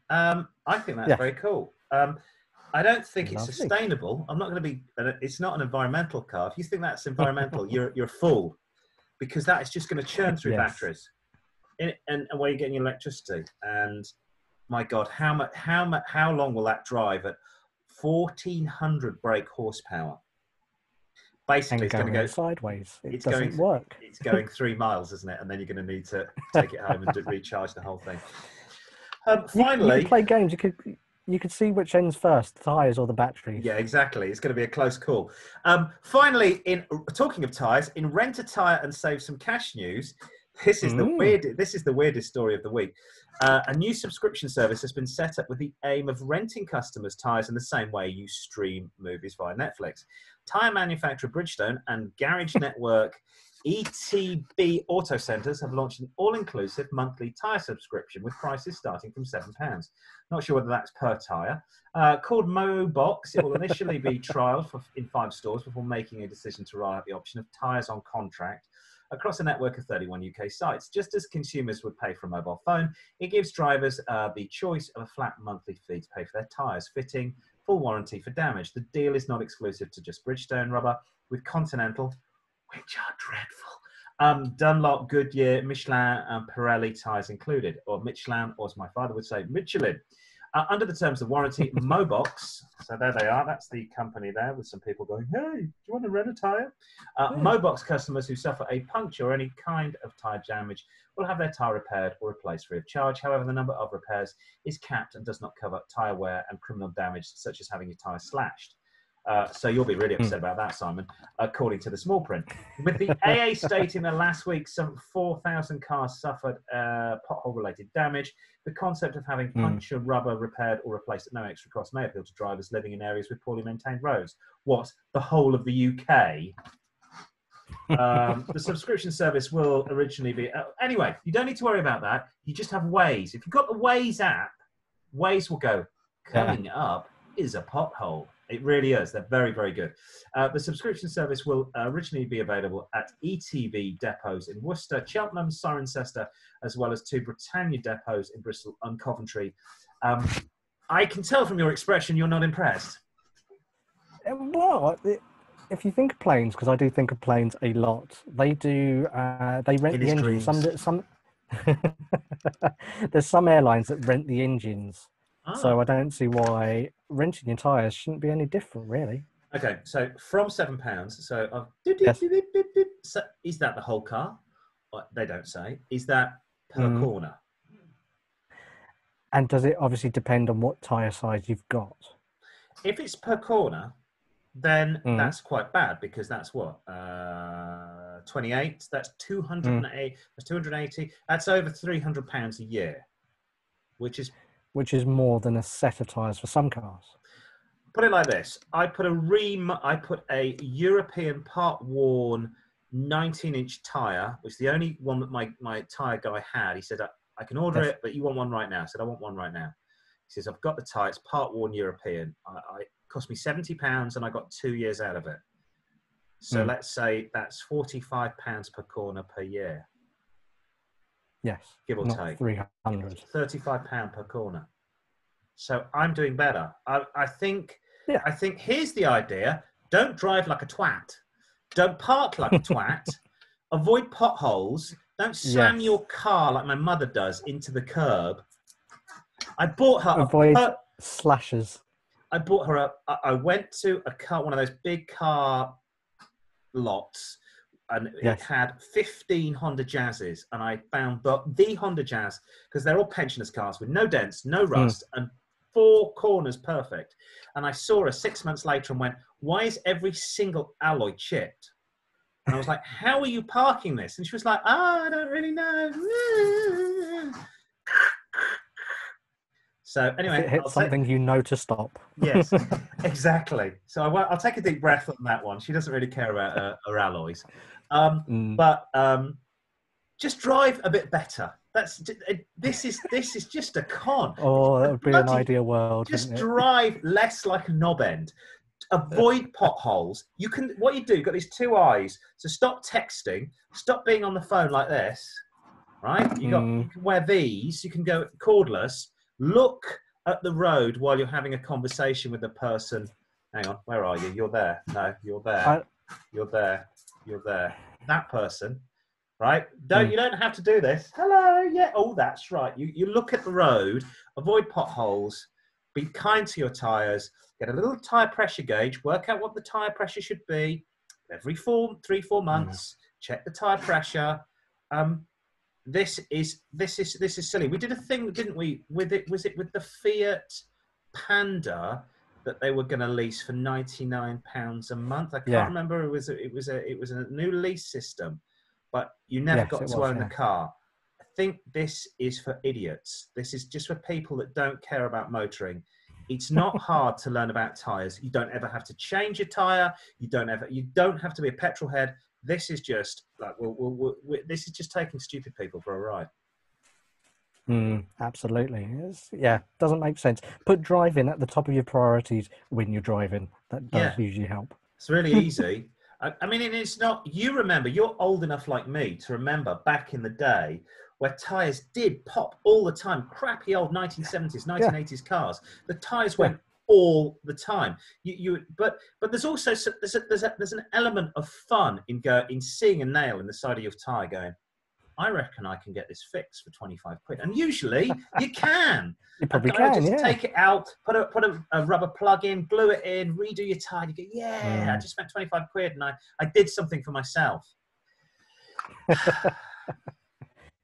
Speaker 1: I think that's very cool. I don't think it's sustainable. I'm not going to be. It's not an environmental car. If you think that's environmental, you're a fool, because that is just going to churn through batteries, and where you're getting your electricity. And my God, how long will that drive at 1,400 brake horsepower? Basically, it's going to go
Speaker 2: sideways. It doesn't work.
Speaker 1: It's going 3 miles, isn't it? And then you're going to need to take it home and recharge the whole thing. Finally,
Speaker 2: you can play games. You could see which ends first, the tyres or the batteries.
Speaker 1: Yeah, exactly. It's going to be a close call. Finally, in talking of tyres, in Rent a Tyre and Save Some Cash news, this is the weirdest story of the week. A new subscription service has been set up with the aim of renting customers tyres in the same way you stream movies via Netflix. Tyre manufacturer Bridgestone and garage network ETB Auto Centres have launched an all-inclusive monthly tyre subscription with prices starting from £7. Not sure whether that's per tyre. Called MoBox, it will initially be trialled in 5 stores before making a decision to roll out the option of tyres on contract across a network of 31 UK sites. Just as consumers would pay for a mobile phone, it gives drivers the choice of a flat monthly fee to pay for their tyres, fitting, full warranty for damage. The deal is not exclusive to just Bridgestone rubber, with Continental, which are dreadful, Dunlop, Goodyear, Michelin, and Pirelli tyres included, or Michelin, or as my father would say, Michelin. Under the terms of warranty, Mobox, so there they are, that's the company there with some people going, hey, do you want to rent a tyre? Mobox customers who suffer a puncture or any kind of tyre damage will have their tyre repaired or replaced free of charge. However, the number of repairs is capped and does not cover tyre wear and criminal damage, such as having your tyre slashed. So you'll be really upset about that, Simon, according to the small print. With the AA stating that last week some 4,000 cars suffered pothole-related damage, the concept of having puncture rubber repaired or replaced at no extra cost may appeal to drivers living in areas with poorly maintained roads. What? The whole of the UK? The subscription service will originally be... anyway, you don't need to worry about that. You just have Waze. If you've got the Waze app, Waze will go, coming up is a pothole. It really is. They're very, very good. The subscription service will originally be available at ETV depots in Worcester, Cheltenham, Cirencester, as well as 2 Britannia depots in Bristol and Coventry. I can tell from your expression you're not impressed.
Speaker 2: Well, if you think of planes, because I do think of planes a lot, they do. They rent the engines. Some there's some airlines that rent the engines. So I don't see why renting your tyres shouldn't be any different, really.
Speaker 1: Okay, so from £7, so, so is that the whole car? They don't say. Is that per corner?
Speaker 2: And does it obviously depend on what tyre size you've got?
Speaker 1: If it's per corner, then that's quite bad, because that's what? 28, that's 208, that's 280, that's over £300 a year, which is more than a set of tyres for some cars. Put it like this: I put a European part-worn 19-inch tyre, which is the only one that my tyre guy had. He said, I can order it, but you want one right now? I said, I want one right now. He says, I've got the tyre, it's part-worn European. It cost me £70 and I got 2 years out of it. So let's say that's £45 per corner per year.
Speaker 2: Yes,
Speaker 1: give or take.
Speaker 2: 300.
Speaker 1: £35 per corner. So I'm doing better. I think here's the idea. Don't drive like a twat. Don't park like a twat. Avoid potholes. Don't slam your car like my mother does into the curb. I bought her...
Speaker 2: Avoid slashes.
Speaker 1: I bought her up. I went to one of those big car lots, and it had 15 Honda Jazzes, and I found the Honda Jazz, because they're all pensioners' cars with no dents, no rust, and 4 corners perfect. And I saw her 6 months later and went, why is every single alloy chipped? And I was like, how are you parking this? And she was like, I don't really know. So anyway,
Speaker 2: if it hits something you know to stop.
Speaker 1: Yes, exactly. So I'll take a deep breath on that one. She doesn't really care about her alloys. But just drive a bit better. This is just a con.
Speaker 2: Oh, that would be an ideal world.
Speaker 1: Just drive less like a knob end. Avoid potholes. What you do, you've got these 2 eyes. So stop texting. Stop being on the phone like this. Right? You can wear these. You can go cordless. Look at the road while you're having a conversation with the person. Hang on, where are you? You're there. No, you're there. You're there. You're there. That person, right? You don't have to do this. Hello, yeah. Oh, that's right. You look at the road, avoid potholes, be kind to your tyres, get a little tyre pressure gauge, work out what the tyre pressure should be. Every 3-4 months, check the tyre pressure. This is silly. We did a thing, didn't we? Was it with the Fiat Panda that they were going to lease for £99 a month? I can't remember. It was a new lease system, but you never got to own the car. I think this is for idiots. This is just for people that don't care about motoring. It's not hard to learn about tyres. You don't ever have to change your tyre. You don't have to be a petrol head. This is just like this is just taking stupid people for a ride.
Speaker 2: Absolutely. Doesn't make sense. Put driving at the top of your priorities when you're driving. That does usually help.
Speaker 1: It's really easy. I mean, it's not. You remember? You're old enough like me to remember back in the day where tyres did pop all the time. Crappy old 1970s, 1980s cars. The tyres went all the time. But there's also there's an element of fun in seeing a nail in the side of your tyre going, I reckon I can get this fixed for 25 quid. And usually you can.
Speaker 2: You probably
Speaker 1: A guy will
Speaker 2: can,
Speaker 1: just
Speaker 2: yeah.
Speaker 1: take it out, put a rubber plug in, glue it in, redo your tyre. You go, yeah, I just spent 25 quid and I did something for myself.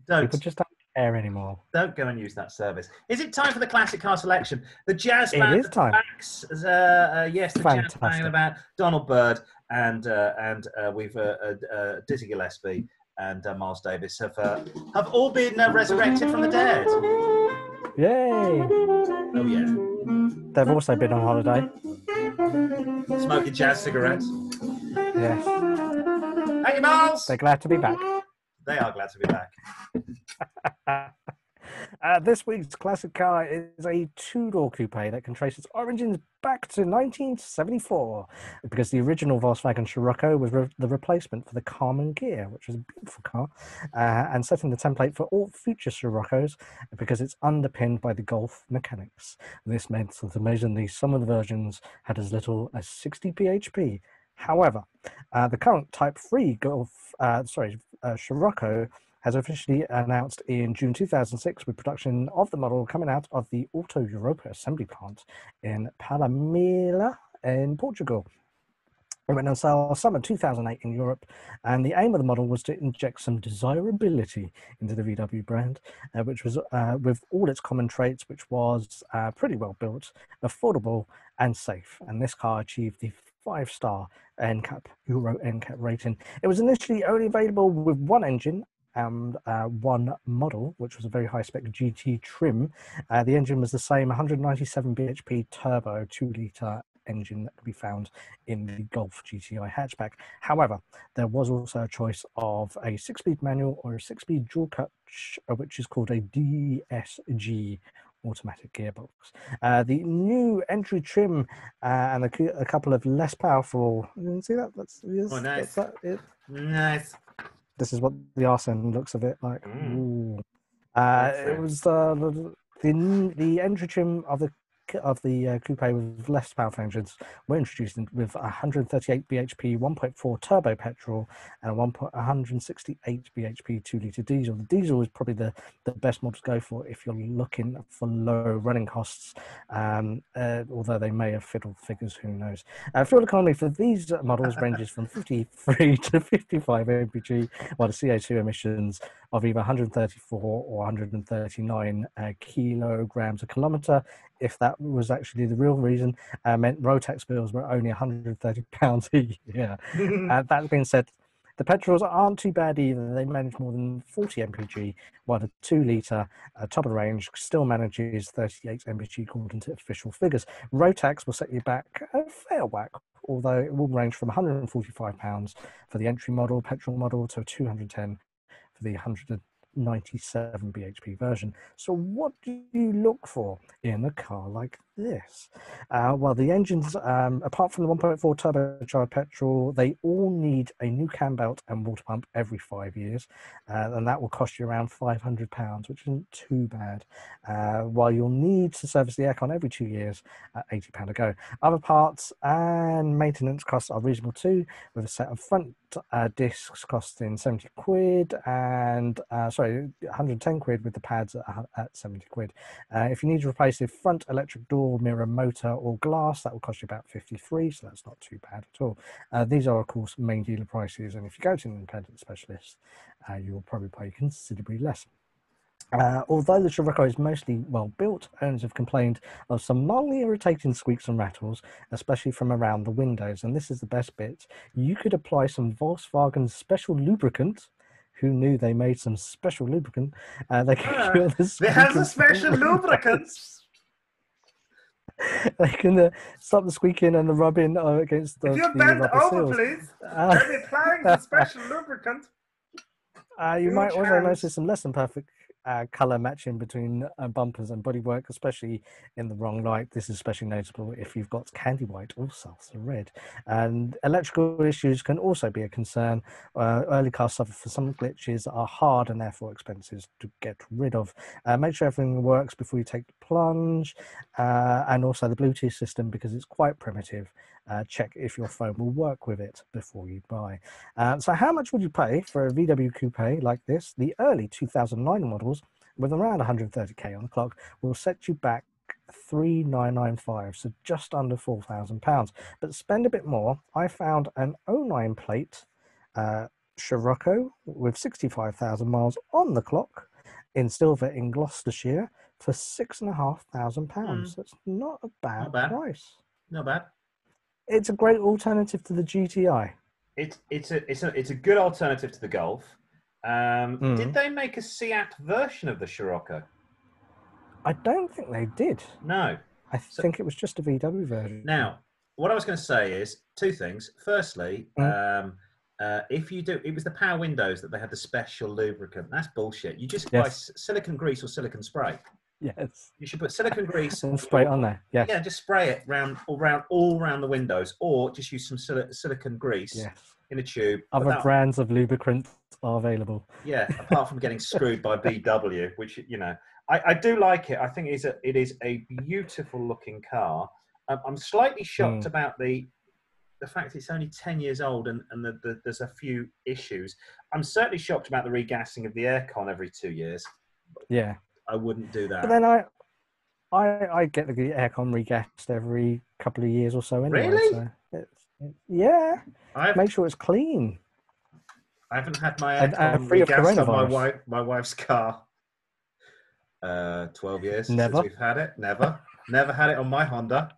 Speaker 2: People just don't care anymore.
Speaker 1: Don't go and use that service. Is it time for the classic car selection? The jazz
Speaker 2: It
Speaker 1: band
Speaker 2: is time.
Speaker 1: Backs, yes, the
Speaker 2: Fantastic.
Speaker 1: jazz band about Donald Byrd and we've Dizzy Gillespie and Miles Davis have all been resurrected from the dead.
Speaker 2: Yay!
Speaker 1: Oh yeah.
Speaker 2: They've also been on holiday.
Speaker 1: Smoking jazz cigarettes.
Speaker 2: Yes.
Speaker 1: Thank you, Miles.
Speaker 2: They're glad to be back.
Speaker 1: They are glad to be back.
Speaker 2: This week's classic car is a two-door coupe that can trace its origins back to 1974, because the original Volkswagen Scirocco was the replacement for the Karmann Ghia, which was a beautiful car, and setting the template for all future Sciroccos because it's underpinned by the Golf mechanics. This meant that amazingly some of the versions had as little as 60 bhp. However, the current Type 3 Scirocco has officially announced in June 2006, with production of the model coming out of the Auto Europa assembly plant in Palmela in Portugal. It went on sale summer 2008 in Europe, and the aim of the model was to inject some desirability into the VW brand, which was with all its common traits, which was pretty well built, affordable, and safe. And this car achieved the 5-star Euro NCAP rating. It was initially only available with one engine and one model, which was a very high-spec GT trim. The engine was the same 197 bhp turbo 2-litre engine that could be found in the Golf GTI hatchback. However, there was also a choice of a 6-speed manual or a 6-speed dual clutch, which is called a DSG automatic gearbox. The new entry trim and a couple of less powerful. You can see that?
Speaker 1: Oh, nice.
Speaker 2: That's it.
Speaker 1: Nice.
Speaker 2: This is what the arse end looks of it like. Ooh. It was the entry trim of the coupe with less powerful engines were introduced with 138 bhp 1.4 turbo petrol and 168 bhp 2-litre diesel. The diesel is probably the best model to go for if you're looking for low running costs, although they may have fiddled figures, who knows. Fuel economy for these models ranges from 53 to 55 mpg, while the CO2 emissions of either 134 or 139 kilograms a kilometre, if that was actually the real reason, meant road tax bills were only £130 a year. That being said, the petrols aren't too bad either. They manage more than 40 mpg, while the 2-litre top of the range still manages 38 mpg according to official figures. Road tax will set you back a fair whack, although it will range from £145 for the entry model, petrol model, to £210 for the 197 bhp version. So what do you look for in a car like this? Well, the engines, apart from the 1.4 turbocharged petrol, they all need a new cam belt and water pump every 5 years, and that will cost you around £500, which isn't too bad, while you'll need to service the aircon every 2 years at £80 a go. Other parts and maintenance costs are reasonable too, with a set of front discs costing 70 quid and 110 quid with the pads at 70 quid. If you need to replace the front electric door, mirror, motor or glass, that will cost you about 53, so that's not too bad at all. These are of course main dealer prices, and if you go to an independent specialist, you will probably pay considerably less. Although the Scirocco is mostly well built, owners have complained of some mildly irritating squeaks and rattles, especially from around the windows. And this is the best bit. You could apply some Volkswagen special lubricant. Who knew they made some special lubricant? They can cure the
Speaker 1: They have a special lubricant.
Speaker 2: They can stop the squeaking and the rubbing against the.
Speaker 1: If you bend over,
Speaker 2: seals.
Speaker 1: please. I'll be applying the special lubricant.
Speaker 2: You might also notice some less than perfect color matching between bumpers and bodywork, especially in the wrong light. This is especially notable if you've got candy white or salsa red. And electrical issues can also be a concern. Early cars suffer for some glitches, are hard and therefore expensive to get rid of. Make sure everything works before you take plunge, and also the Bluetooth system, because it's quite primitive. Check if your phone will work with it before you buy. So how much would you pay for a VW coupe like this? The early 2009 models with around 130k on the clock will set you back 3,995, so just under £4,000. But spend a bit more. I found an '09 plate Scirocco with 65,000 miles on the clock in silver in Gloucestershire for £6,500. That's not a bad price.
Speaker 1: Not bad.
Speaker 2: It's a great alternative to the GTI.
Speaker 1: It's a good alternative to the Golf. Did they make a Seat version of the Scirocco?
Speaker 2: I don't think they did.
Speaker 1: No.
Speaker 2: I think it was just a VW version.
Speaker 1: Now, what I was going to say is two things. Firstly, if you do, it was the power windows that they had the special lubricant. That's bullshit. You just buy silicone grease or silicone spray.
Speaker 2: Yes.
Speaker 1: You should put silicone grease
Speaker 2: and spray it on there. Yes.
Speaker 1: Yeah, just spray it all around the windows, or just use some silicone grease in a tube.
Speaker 2: Other brands of lubricants are available.
Speaker 1: Yeah, apart from getting screwed by VW, which I do like it. I think it is a beautiful looking car. I'm slightly shocked about the fact it's only 10 years old and there's a few issues. I'm certainly shocked about the regassing of the aircon every 2 years.
Speaker 2: Yeah.
Speaker 1: I wouldn't do that.
Speaker 2: But then I get the aircon regassed every couple of years or so anyway.
Speaker 1: Really?
Speaker 2: So make sure it's clean.
Speaker 1: I haven't had my aircon regassed on my wife's car. 12 years since we've had it. Never had it on my Honda.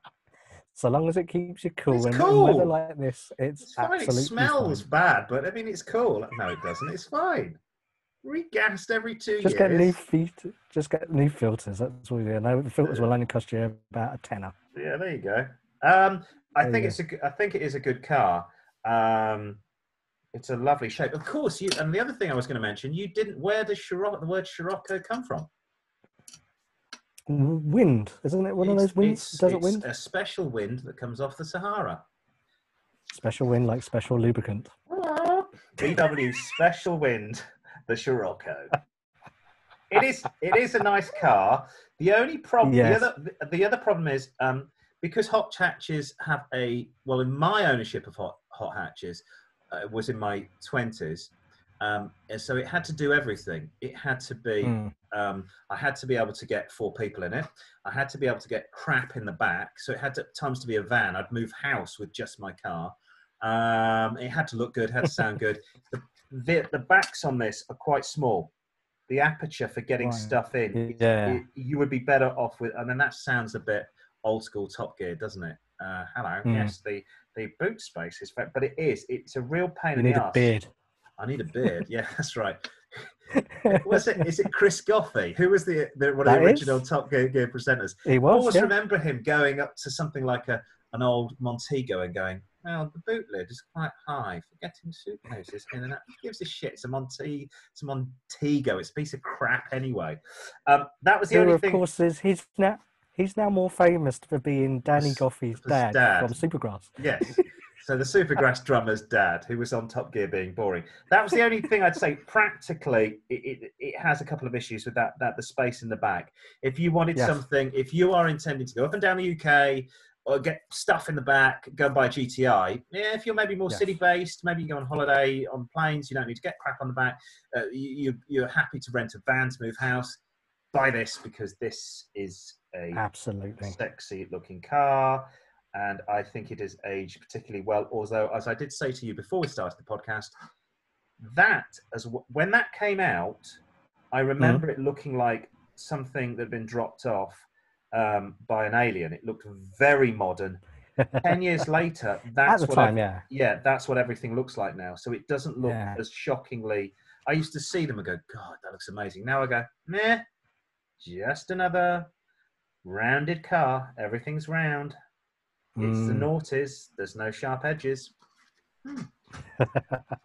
Speaker 2: So long as it keeps you cool.
Speaker 1: It's cool.
Speaker 2: In weather like this, it's
Speaker 1: fine.
Speaker 2: Absolutely
Speaker 1: It smells
Speaker 2: fine.
Speaker 1: bad, but I mean, it's cool. No, it doesn't. It's fine. Regassed every 2 years.
Speaker 2: Just get new filters. That's what we do. No, the filters will only cost you about a tenner.
Speaker 1: Yeah, there you go. I think it is a good car. It's a lovely shape. Of course, and the other thing I was going to mention, you didn't. Where does the word Scirocco come from?
Speaker 2: Wind, isn't it? One of those winds. Desert wind.
Speaker 1: A special wind that comes off the Sahara.
Speaker 2: Special wind, like special lubricant.
Speaker 1: VW special wind, the Scirocco. It is a nice car. The only problem, the other problem is because hot hatches have in my ownership of hot hatches was in my 20s. So it had to do everything. It had to be, I had to be able to get 4 people in it. I had to be able to get crap in the back. So it had to, at times to be a van. I'd move house with just my car. It had to look good, had to sound good. The backs on this are quite small. The aperture for getting stuff in, you would be better off with, and then that sounds a bit old school Top Gear, doesn't it? Hello. Yes, the boot space is, but it's a real pain in the arse.
Speaker 2: You need a beard.
Speaker 1: I need a beard. Yeah, that's right. Is it Chris Goffey? Who was one of the original Top Gear presenters?
Speaker 2: He was.
Speaker 1: I always remember him going up to something like an old Montego and going, "Well, the boot lid is quite high for getting suitcases in and out. Who gives a shit? It's a Montego. It's a piece of crap anyway." That was the only thing.
Speaker 2: Of course, he's now more famous for being Danny Goffey's dad from Supergrass.
Speaker 1: Yes. So the Supergrass drummer's dad, who was on Top Gear being boring. That was the only thing I'd say. Practically, it has a couple of issues with that the space in the back. If you wanted something, if you are intending to go up and down the UK or get stuff in the back, go and buy a GTI. Yeah, if you're maybe more city-based, maybe you go on holiday on planes, you don't need to get crap on the back. You're happy to rent a van to move house. Buy this because this is a
Speaker 2: absolutely
Speaker 1: sexy-looking car. And I think it has aged particularly well. Although, as I did say to you before we started the podcast, when that came out, I remember it looking like something that had been dropped off by an alien. It looked very modern. 10 years later, that's what everything looks like now. So it doesn't look as shockingly. I used to see them and go, "God, that looks amazing." Now I go, "Meh, just another rounded car. Everything's round. It's the noughties. There's no sharp edges."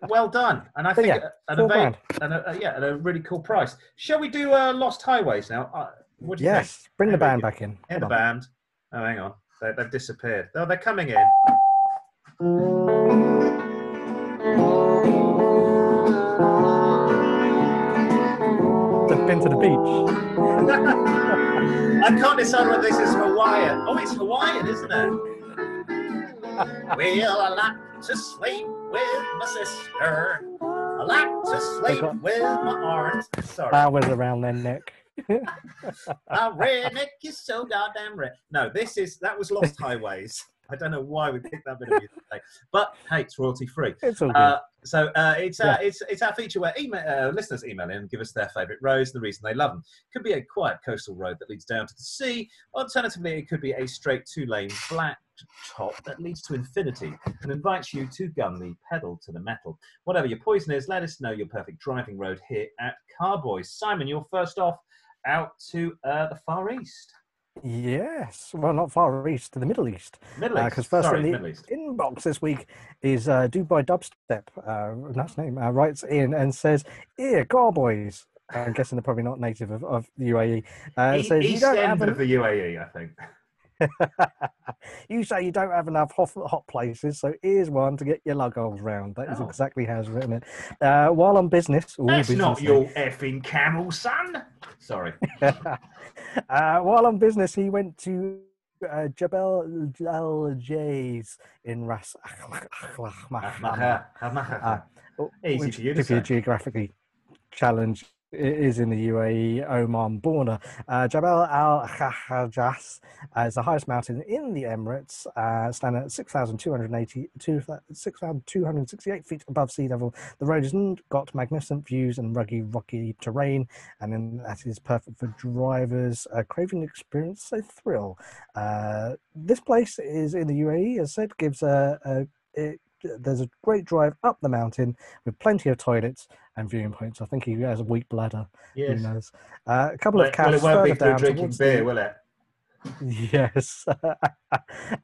Speaker 1: Well done, and I think at a really cool price. Shall we do Lost Highways now? What do you think?
Speaker 2: Bring the band back in.
Speaker 1: The band. Oh, hang on, they've disappeared. Oh, they're coming in.
Speaker 2: The been to the beach.
Speaker 1: I can't decide whether this is Hawaiian. Oh, it's Hawaiian, isn't it? Well, I like to sleep with my sister. I like to sleep with my aunt. Sorry.
Speaker 2: Flowers around their neck.
Speaker 1: My redneck is so goddamn red. No, that was Lost Highways. I don't know why we picked that bit of music today, but hey, it's royalty free.
Speaker 2: It's all good.
Speaker 1: It's our feature where listeners email in and give us their favourite roads and the reason they love them. It could be a quiet coastal road that leads down to the sea. Alternatively, it could be a straight 2-lane black top that leads to infinity and invites you to gun the pedal to the metal. Whatever your poison is, let us know your perfect driving road here at Car-Boyz. Simon, you're first off out to the Far East.
Speaker 2: Yes, well, not Far East, to the Middle East.
Speaker 1: Middle East.
Speaker 2: Because first in the
Speaker 1: Middle East.
Speaker 2: inbox this week is Dubai Dubstep, nice name, writes in and says, "Here, Car-Boyz." I'm guessing they're probably not native of the UAE. Says,
Speaker 1: East end of the UAE, I think.
Speaker 2: You say you don't have enough hot places, so here's one to get your lug holes round. That is exactly how it's written it. While on business...
Speaker 1: That's not your effing camel, son! Sorry.
Speaker 2: While on business, he went to Jebel Al-Jays in Ras...
Speaker 1: Easy for you to
Speaker 2: if
Speaker 1: say.
Speaker 2: you're geographically challenged, it is in the UAE Oman border. Jebel Al-Hajas is the highest mountain in the Emirates, standing at 6,268 feet above sea level. The road has got magnificent views and rocky terrain, and then that is perfect for drivers craving experience a thrill. This place is in the UAE, as I said, gives there's a great drive up the mountain with plenty of toilets and viewing points. I think he has a weak bladder.
Speaker 1: Yes.
Speaker 2: Who knows? A couple of cabs
Speaker 1: it won't
Speaker 2: further
Speaker 1: be through
Speaker 2: down
Speaker 1: drinking beer, will it?
Speaker 2: Yes.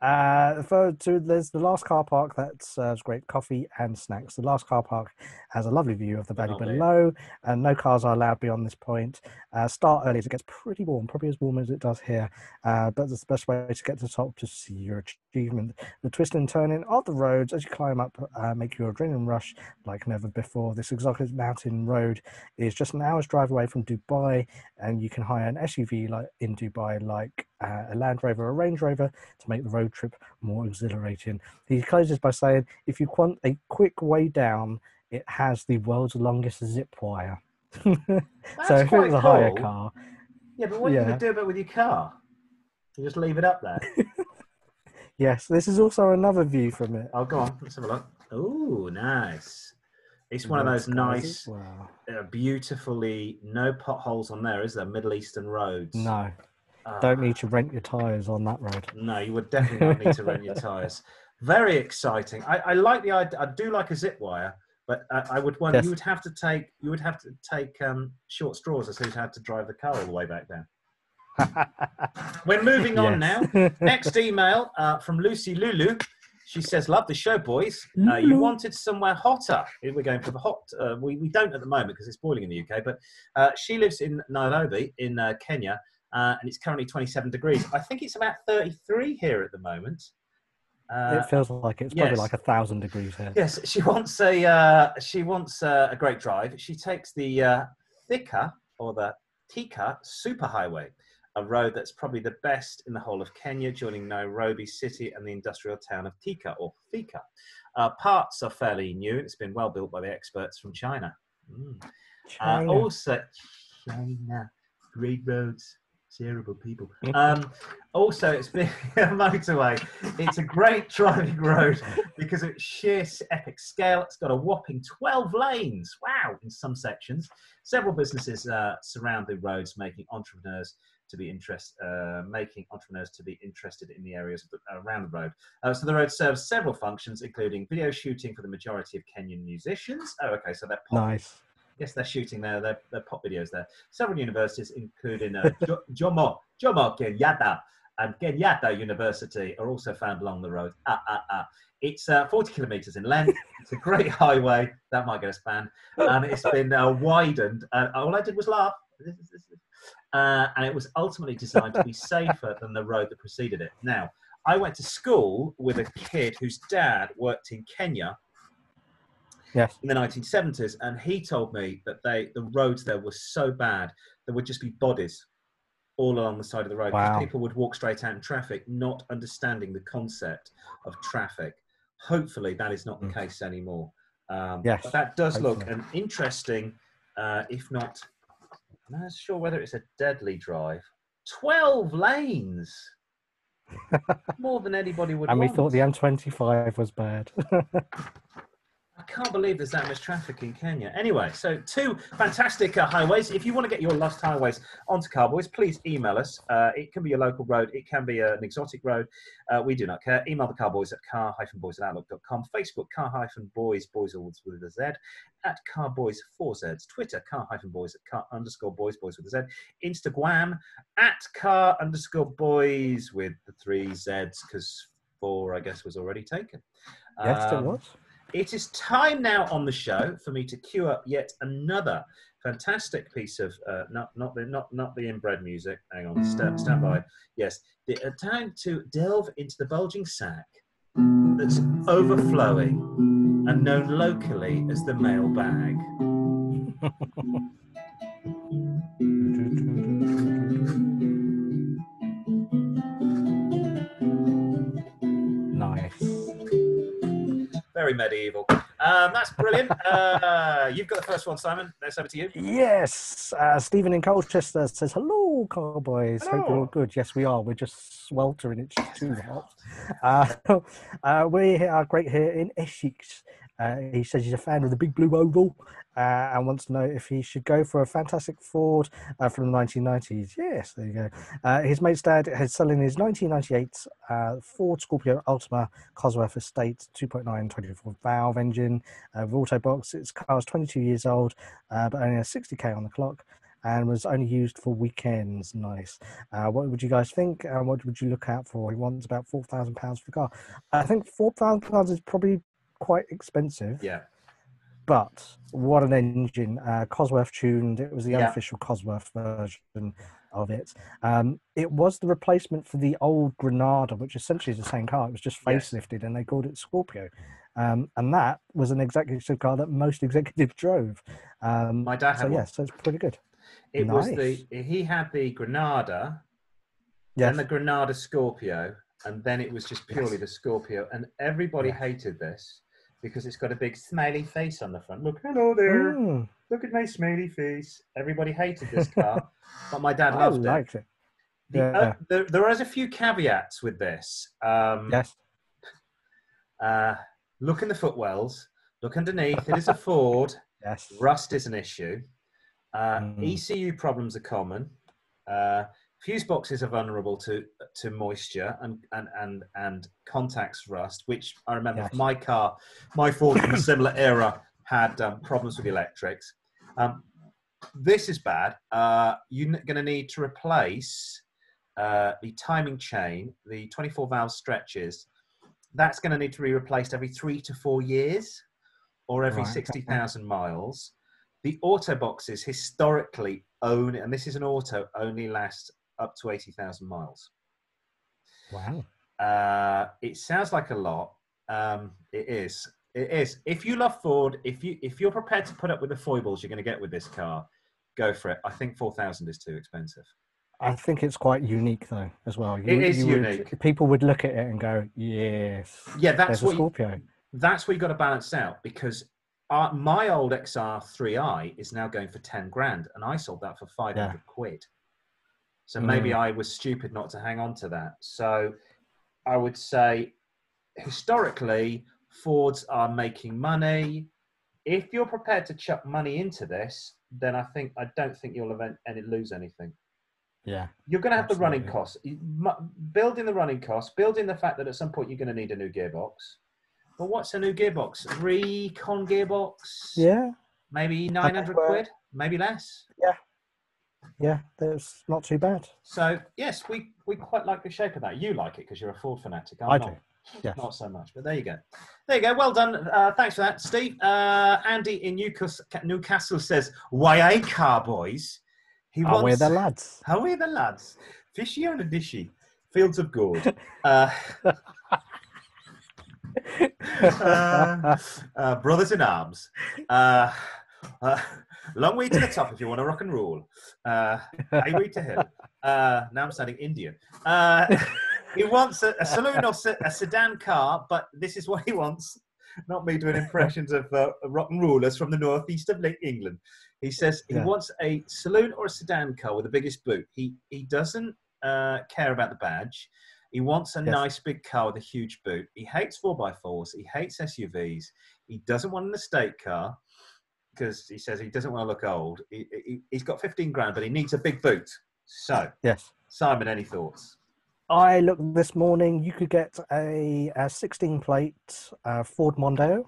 Speaker 2: There's the last car park that serves great coffee and snacks. The last car park has a lovely view of the valley below, and no cars are allowed beyond this point. Start early as it gets pretty warm, probably as warm as it does here, but it's the best way to get to the top to see your achievement. The twist and turning of the roads as you climb up make your adrenaline rush like never before. This exotic mountain road is just an hour's drive away from Dubai, and you can hire an SUV in Dubai like a Land Rover or a Range Rover to make the road trip more exhilarating. He closes by saying, if you want a quick way down, it has the world's longest zip wire. So if it was a hire car...
Speaker 1: Yeah, but what are you going to do about it with your car? You just leave it up there?
Speaker 2: Yes, this is also another view from it.
Speaker 1: Oh, go on, let's have a look. Oh, nice. It's one of those nice, beautifully, no potholes on there, is there? Middle Eastern roads.
Speaker 2: No. Don't need to rent your tyres on that road.
Speaker 1: No, you would definitely not need to rent your tyres. Very exciting. I like the idea. I do like a zip wire, but I would wonder. Yes. You would have to take short straws as to how to drive the car all the way back down. We're moving on now. Next email from Lucy Lulu. She says, "Love the show, boys. You wanted somewhere hotter. We're going for the hot. We don't at the moment because it's boiling in the UK. But she lives in Nairobi in Kenya." And it's currently 27 degrees. I think it's about 33 here at the moment.
Speaker 2: It feels like it's probably like 1,000 degrees here.
Speaker 1: Yes, she wants a great drive. She takes the Thika or the Thika Superhighway, a road that's probably the best in the whole of Kenya, joining Nairobi City and the industrial town of Thika or Thika. Parts are fairly new. It's been well built by the experts from China.
Speaker 2: China.
Speaker 1: Also, China, great roads. Terrible people. Also, it's been a motorway. It's a great driving road because of its sheer epic scale. It's got a whopping 12 lanes. Wow! In some sections, several businesses surround the roads, making entrepreneurs to be interested in the areas around the road. So the road serves several functions, including video shooting for the majority of Kenyan musicians. Oh, okay, so they're
Speaker 2: nice.
Speaker 1: Yes, they're shooting there. They're pop videos there. Several universities, including Jomo Kenyatta and Kenyatta University, are also found along the road. It's 40 kilometres in length. It's a great highway. That might get us banned. And it's been widened. All I did was laugh. And it was ultimately designed to be safer than the road that preceded it. Now, I went to school with a kid whose dad worked in Kenya.
Speaker 2: Yes.
Speaker 1: in the 1970s, and he told me that the roads there were so bad there would just be bodies all along the side of the road because
Speaker 2: Wow.
Speaker 1: people would walk straight out in traffic, not understanding the concept of traffic. Hopefully, that is not the case anymore.
Speaker 2: Yes.
Speaker 1: But that does
Speaker 2: hopefully.
Speaker 1: look an interesting, if not, I'm not sure whether it's a deadly drive. 12 lanes, more than anybody would
Speaker 2: And we
Speaker 1: want.
Speaker 2: thought the M25 was bad.
Speaker 1: I can't believe there's that much traffic in Kenya. Anyway, so 2 fantastic highways. If you want to get your lost highways onto Car-Boyz, please email us. It can be a local road. It can be an exotic road. We do not care. Email the Car-Boyz at car-boys@outlook.com. Facebook, car-boys, boys with a Z, at Car-Boyz 4Zs. Twitter, car-boys at car_boys, boys with a Z. Instagram, at car_boys with the 3 Zs, because 4, I guess, was already taken.
Speaker 2: Yes, it was.
Speaker 1: It is time now on the show for me to cue up yet another fantastic piece of not the inbred music. Hang on, stand by. Yes, time to delve into the bulging sack that's overflowing and known locally as the mailbag.
Speaker 2: Nice.
Speaker 1: Very medieval. That's brilliant. You've got the first one, Simon. That's over to you.
Speaker 2: Yes. Stephen in Colchester says, hello, Car-Boyz.
Speaker 1: Hello.
Speaker 2: Hope you're all good. Yes, we are. We're just sweltering. It's just too hot. We are great here in Essex. He says he's a fan of the Big Blue Oval and wants to know if he should go for a fantastic Ford from the 1990s. Yes, there you go. His mate's dad is selling his 1998 Ford Scorpio Ultima Cosworth Estate 2.9 24 valve engine with auto box. Its car's 22 years old, but only has 60k on the clock and was only used for weekends. Nice. What would you guys think? And what would you look out for? He wants about £4,000 for the car. I think £4,000 is probably quite expensive.
Speaker 1: Yeah.
Speaker 2: But what an engine. Cosworth tuned. It was the unofficial Cosworth version of it. It was the replacement for the old Granada, which essentially is the same car. It was just facelifted and they called it Scorpio. And that was an executive car that most executives drove.
Speaker 1: My dad had one.
Speaker 2: So it's pretty good.
Speaker 1: It was he had the Granada, then the Granada Scorpio, and then it was just purely the Scorpio. And everybody hated this because it's got a big smiley face on the front. Look, hello there. Look at my smiley face. Everybody hated this car, but my dad loved it.
Speaker 2: I liked it.
Speaker 1: There is a few caveats with this.
Speaker 2: Yes.
Speaker 1: Look in the footwells. Look underneath. It is a Ford.
Speaker 2: Yes.
Speaker 1: Rust is an issue. ECU problems are common. Fuse boxes are vulnerable to moisture and contacts rust, which I remember my car, my Ford from a similar era had problems with the electrics. This is bad. You're going to need to replace the timing chain, the 24 valve stretches. That's going to need to be replaced every 3 to 4 years or every 60,000 miles. The auto boxes historically and this is an auto, only last up to 80,000 miles.
Speaker 2: Wow.
Speaker 1: It sounds like a lot. It is. If you love Ford, if you're prepared to put up with the foibles you're going to get with this car, go for it. I think 4,000 is too expensive.
Speaker 2: I think it's quite unique though, as well.
Speaker 1: It is unique.
Speaker 2: People would look at it and go, "Yes,
Speaker 1: yeah, that's what
Speaker 2: Scorpio."
Speaker 1: That's what you got to balance out because my old XR3i is now going for 10 grand, and I sold that for 500 quid. So maybe I was stupid not to hang on to that. So I would say, historically, Fords are making money. If you're prepared to chuck money into this, then I don't think you'll lose anything.
Speaker 2: Yeah,
Speaker 1: you're going to have the running costs. Building the running costs, building the fact that at some point you're going to need a new gearbox. But what's a new gearbox? Recon gearbox?
Speaker 2: Yeah.
Speaker 1: Maybe 900 quid? Maybe less?
Speaker 2: Yeah. Yeah, that's not too bad.
Speaker 1: So, yes, we quite like the shape of that. You like it because you're a Ford fanatic.
Speaker 2: I do. Yes.
Speaker 1: Not so much, but there you go. There you go. Well done. Thanks for that, Steve. Andy in Newcastle says, "Why Car-Boyz?"
Speaker 2: How are the lads?
Speaker 1: How are the lads? Fishy on a dishy. Fields of gold. Brothers in arms. Uh, uh, long way to the top if you want to rock and roll. Highway to hell. Now I'm sounding Indian. He wants a saloon or a sedan car, but this is what he wants. Not me doing impressions of rock and rollers from the northeast of England. He says he wants a saloon or a sedan car with the biggest boot. He doesn't care about the badge. He wants a nice big car with a huge boot. He hates 4x4s. He hates SUVs. He doesn't want an estate car because he says he doesn't want to look old. He's got 15 grand, but he needs a big boot. So, Simon, any thoughts?
Speaker 2: I looked this morning. You could get a 16-plate Ford Mondeo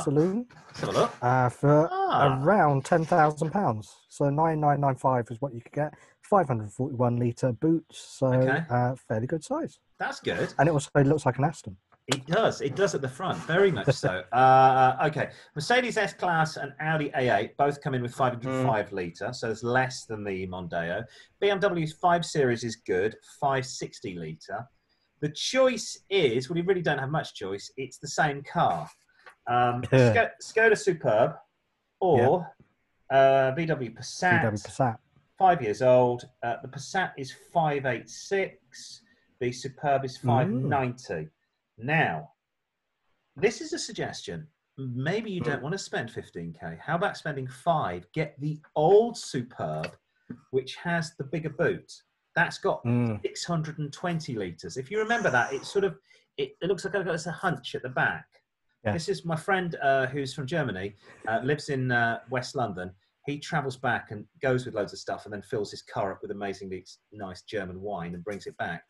Speaker 2: saloon for around £10,000. So 9,995 is what you could get. 541-litre boots, so fairly good size.
Speaker 1: That's good.
Speaker 2: And it also looks like an Aston.
Speaker 1: It does. It does at the front, very much so. Okay. Mercedes S-Class and Audi A8 both come in with 505 litre, so it's less than the Mondeo. BMW's 5 Series is good, 560 litre. The choice is, well, you really don't have much choice. It's the same car. Skoda Superb or VW Passat. 5 years old. The Passat is 586. The Superb is 590. Now, this is a suggestion. Maybe you don't want to spend 15k. How about spending 5? Get the old Superb, which has the bigger boot. That's got 620 litres. If you remember that, it sort of it looks like it's a hunch at the back. Yeah. This is my friend who's from Germany, lives in West London. He travels back and goes with loads of stuff and then fills his car up with amazingly nice German wine and brings it back.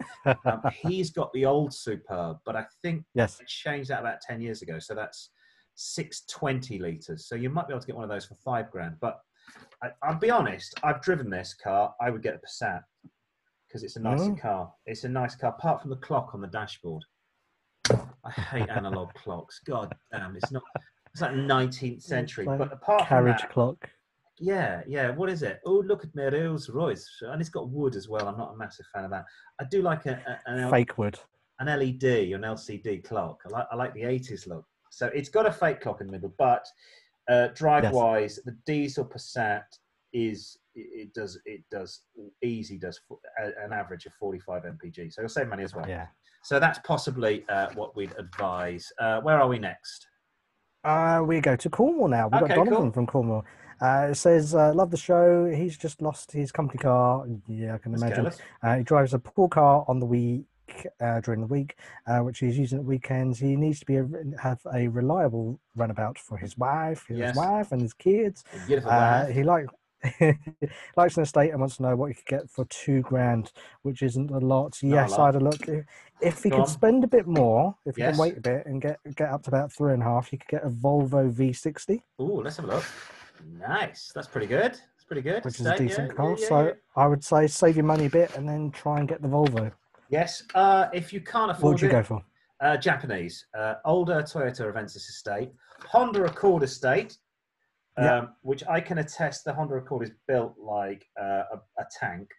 Speaker 1: He's got the old Superb, but I think they changed that about 10 years ago. So that's 620 litres. So you might be able to get one of those for £5,000. But I'll be honest, I've driven this car. I would get a Passat because it's a nicer car. It's a nice car, apart from the clock on the dashboard. I hate analog clocks. God damn, it's like 19th century.
Speaker 2: Like
Speaker 1: but apart
Speaker 2: carriage
Speaker 1: from that,
Speaker 2: clock.
Speaker 1: Yeah. What is it? Oh, look at my Rolls Royce, and it's got wood as well. I'm not a massive fan of that. I do like an
Speaker 2: fake wood,
Speaker 1: an LED, an LCD clock. I like the 80s look. So it's got a fake clock in the middle, but drive-wise, the diesel Passat does an average of 45 mpg. So you'll save money as well.
Speaker 2: Yeah.
Speaker 1: So that's possibly what we'd advise. Where are we next?
Speaker 2: We go to Cornwall now. We've got Donovan from Cornwall. It says, love the show. He's just lost his company car. Yeah, I can imagine. He drives a poor car on the week, during the week, which he's using at weekends. He needs to have a reliable runabout for his wife, and his kids. He likes an estate and wants to know what he could get for £2,000, which isn't a lot. Yes, I'd have looked. If he could spend a bit more, if he can wait a bit and get up to about 3.5, he could get a Volvo V60.
Speaker 1: Oh, let's have a look. Nice. That's pretty good. It's pretty good.
Speaker 2: Which is a decent car. So I would say save your money a bit and then try and get the Volvo.
Speaker 1: Yes. If you can't afford it,
Speaker 2: what would you go for?
Speaker 1: Japanese. Older Toyota Avensis estate. Honda Accord estate. Which I can attest the Honda Accord is built like a tank.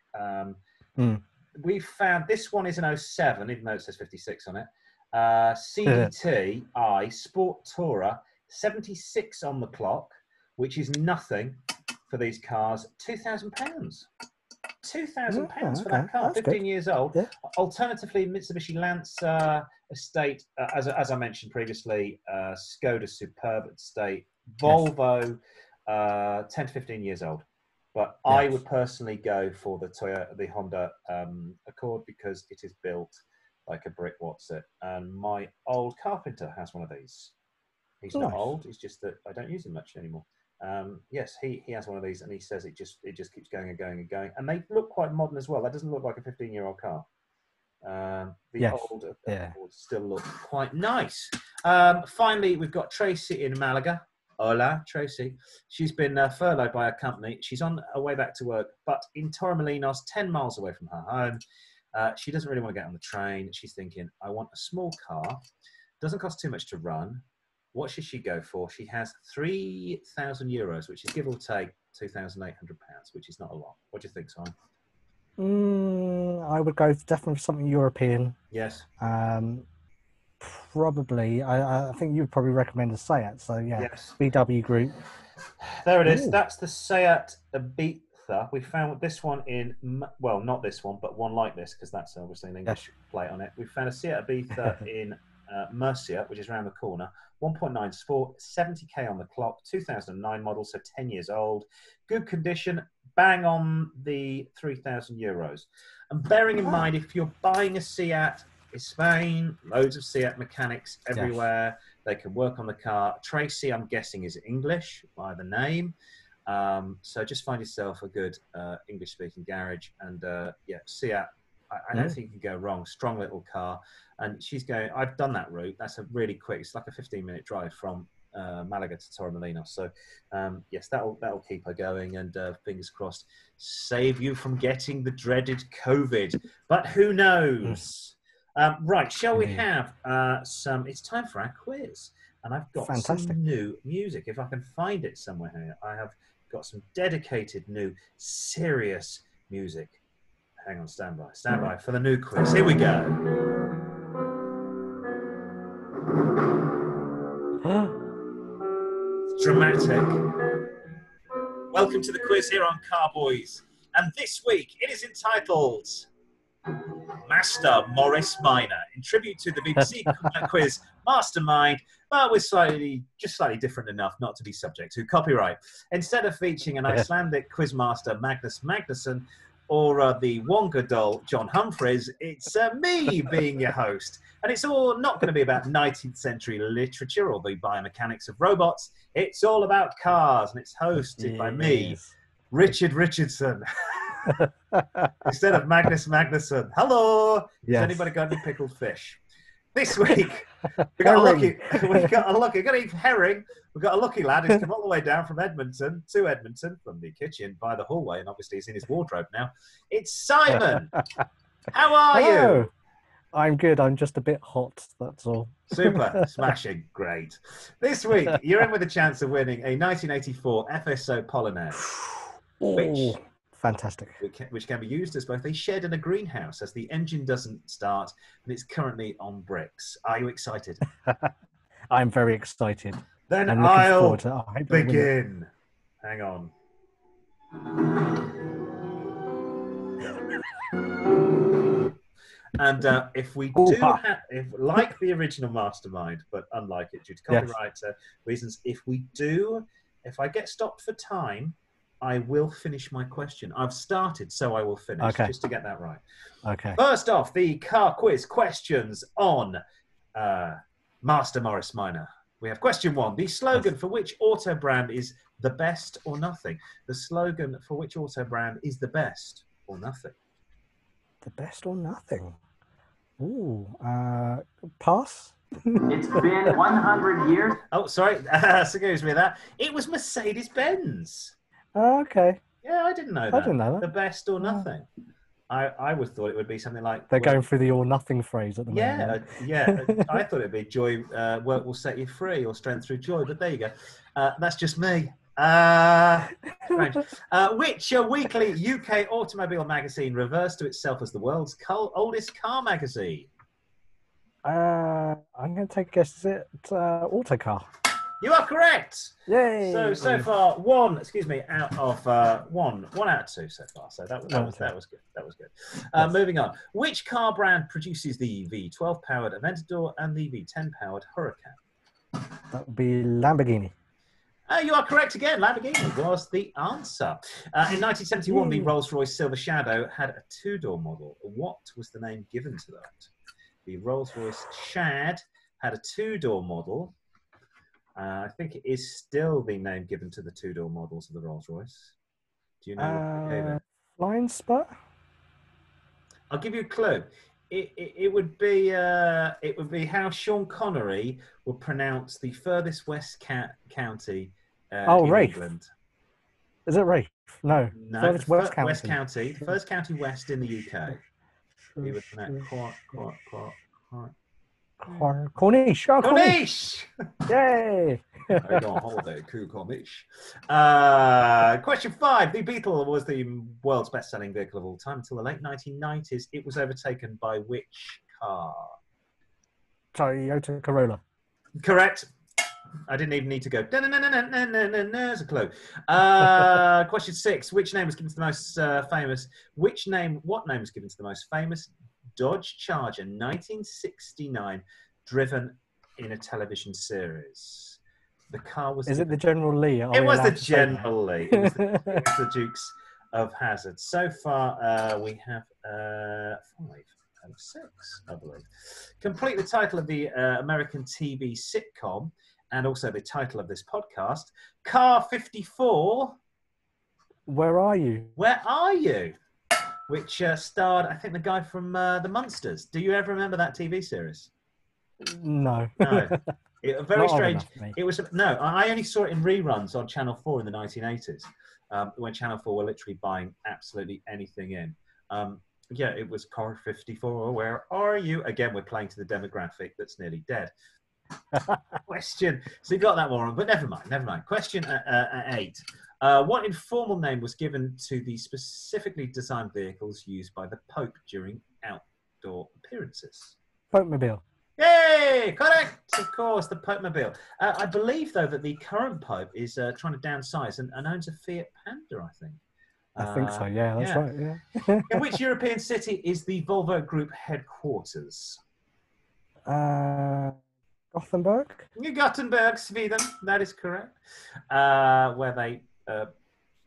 Speaker 1: We found this one is an 07, even though it says 56 on it. CDT-I Sport Tourer, 76 on the clock, which is nothing for these cars. £2,000. £2,000 for that car, 15 years old. Yeah. Alternatively, Mitsubishi Lancer estate, as I mentioned previously, Skoda Superb estate, Volvo, 10 to 15 years old. But I would personally go for the Honda Accord because it is built like a brick. What's it? And my old carpenter has one of these. He's not old. It's just that I don't use him much anymore. Yes, he has one of these, and he says it just keeps going and going and going. And they look quite modern as well. That doesn't look like a 15-year-old car. The old Accord still looks quite nice. Finally, we've got Tracy in Malaga. Hola, Tracy. She's been furloughed by her company. She's on her way back to work, but in Torremolinos, 10 miles away from her home. She doesn't really want to get on the train. She's thinking, I want a small car. Doesn't cost too much to run. What should she go for? She has €3,000, which is give or take £2,800, which is not a lot. What do you think, Simon?
Speaker 2: I would go definitely for something European.
Speaker 1: Yes.
Speaker 2: Probably. I think you'd probably recommend a Seat. So yeah,
Speaker 1: Yes.
Speaker 2: VW Group.
Speaker 1: There it is.
Speaker 2: Ooh.
Speaker 1: That's the Seat Ibiza. We found this one in, well, not this one, but one like this, because that's obviously an
Speaker 2: Yes.
Speaker 1: English plate on it. We found a Seat Ibiza in Murcia, which is around the corner. 1.9 Sport, 70k on the clock, 2009 model, so 10 years old. Good condition, bang on the €3,000. And bearing in mind, if you're buying a Seat in Spain, loads of Seat mechanics everywhere. Yes. They can work on the car. Tracy, I'm guessing, is English by the name. So just find yourself a good English-speaking garage. And yeah, Seat, I don't think you can go wrong. Strong little car. And she's going, I've done that route. That's a really quick, it's like a 15-minute drive from Malaga to Torremolinos. So yes, that'll keep her going. And fingers crossed, save you from getting the dreaded COVID. But who knows? Right, shall we have it's time for our quiz. And I've got some new music. If I can find it somewhere here, I have got some dedicated new serious music. Hang on, stand by for the new quiz. Here we go. It's dramatic. Welcome to the quiz here on Car-Boyz. And this week it is entitled Master Morris Minor, in tribute to the BBC quiz Mastermind, but with slightly different enough not to be subject to copyright. Instead of featuring an Icelandic quizmaster Magnus Magnusson or the Wonga doll John Humphreys, it's me being your host. And it's all not going to be about 19th century literature or the biomechanics of robots. It's all about cars, and it's hosted by me, Richard Richardson. Instead of Magnus Magnusson. Hello. Yes. Has anybody got any pickled fish? This week we got a lucky herring. We've got a lucky lad who's come all the way down from Edmonton from the kitchen by the hallway, and obviously he's in his wardrobe now. It's Simon. How are you?
Speaker 2: I'm good. I'm just a bit hot, that's all.
Speaker 1: Super. Smashing. Great. This week you're in with a chance of winning a 1984 FSO Polonaise. Which
Speaker 2: fantastic.
Speaker 1: Which can be used as both a shed and a greenhouse, as the engine doesn't start and it's currently on bricks. Are you excited?
Speaker 2: I'm very excited.
Speaker 1: Then I'll begin. Hang on. And if we do like the original Mastermind, but unlike it due to copyright reasons, if I get stopped for time, I will finish my question. I've started, so I will finish, just to get that right.
Speaker 2: Okay.
Speaker 1: First off, the car quiz questions on Master Morris Minor. We have question 1. The slogan for which auto brand is the best or nothing? The slogan for which auto brand is the best or nothing?
Speaker 2: The best or nothing? Ooh, pass?
Speaker 3: It's been 100 years.
Speaker 1: Oh, sorry. Excuse me that. It was Mercedes-Benz.
Speaker 2: Oh, okay.
Speaker 1: Yeah, I didn't know that.
Speaker 2: I didn't know that.
Speaker 1: The best or nothing. I would thought it would be something like...
Speaker 2: They're going through the or nothing phrase at the moment.
Speaker 1: Yeah. I thought it'd be joy, work will set you free, or strength through joy, but there you go. That's just me. Strange. Which weekly UK automobile magazine refers to itself as the world's oldest car magazine?
Speaker 2: I'm going to take a guess. Is it Autocar?
Speaker 1: You are correct.
Speaker 2: Yay!
Speaker 1: So far, one out of one out of 2 so far. So that was good. That was good. Yes. Moving on. Which car brand produces the V12 powered Aventador and the V10 powered Huracan?
Speaker 2: That would be Lamborghini.
Speaker 1: You are correct again. Lamborghini was the answer. In 1971, the Rolls-Royce Silver Shadow had a 2-door model. What was the name given to that? The Rolls-Royce Shad had a 2-door model. I think it is still the name given to the 2-door models of the Rolls-Royce. Do you know?
Speaker 2: Flying Spur?
Speaker 1: I'll give you a clue. It would be how Sean Connery would pronounce the furthest west county in
Speaker 2: Rafe.
Speaker 1: England.
Speaker 2: Is it Rafe? No.
Speaker 1: Furthest West County. The first county west in the UK. He would pronounce
Speaker 2: Corniche. Oh,
Speaker 1: Corniche!
Speaker 2: Yay!
Speaker 1: I go on holiday, Corniche. Question 5. The Beetle was the world's best-selling vehicle of all time until the late 1990s. It was overtaken by which car?
Speaker 2: Toyota Corolla.
Speaker 1: Correct. I didn't even need to go. There's a clue. Question 6. Which name was given to the most famous? What name was given to the most famous Dodge Charger 1969 driven in a television series? The car was.
Speaker 2: Is it the General Lee?
Speaker 1: It was the General Lee. It was the Dukes of Hazzard. So far, we have 5 out of 6, I believe. Complete the title of the American TV sitcom and also the title of this podcast, Car 54.
Speaker 2: Where Are You?
Speaker 1: Where Are You? Which starred, I think, the guy from The Munsters. Do you ever remember that TV series?
Speaker 2: No.
Speaker 1: No. Very strange.
Speaker 2: Enough,
Speaker 1: It was I only saw it in reruns on Channel 4 in the 1980s, when Channel 4 were literally buying absolutely anything in. Yeah, it was Car 54. Where are you? Again, we're playing to the demographic that's nearly dead. Question. So you got that one wrong, but never mind. Question 8. What informal name was given to the specifically designed vehicles used by the Pope during outdoor appearances?
Speaker 2: Pope-mobile.
Speaker 1: Yay! Correct! Of course, the Pope-mobile. I believe, though, that the current Pope is trying to downsize and owns a Fiat Panda, I think.
Speaker 2: I think so, yeah, that's right. Yeah.
Speaker 1: In which European city is the Volvo Group headquarters?
Speaker 2: Gothenburg?
Speaker 1: Gothenburg, Sweden. That is correct. Where they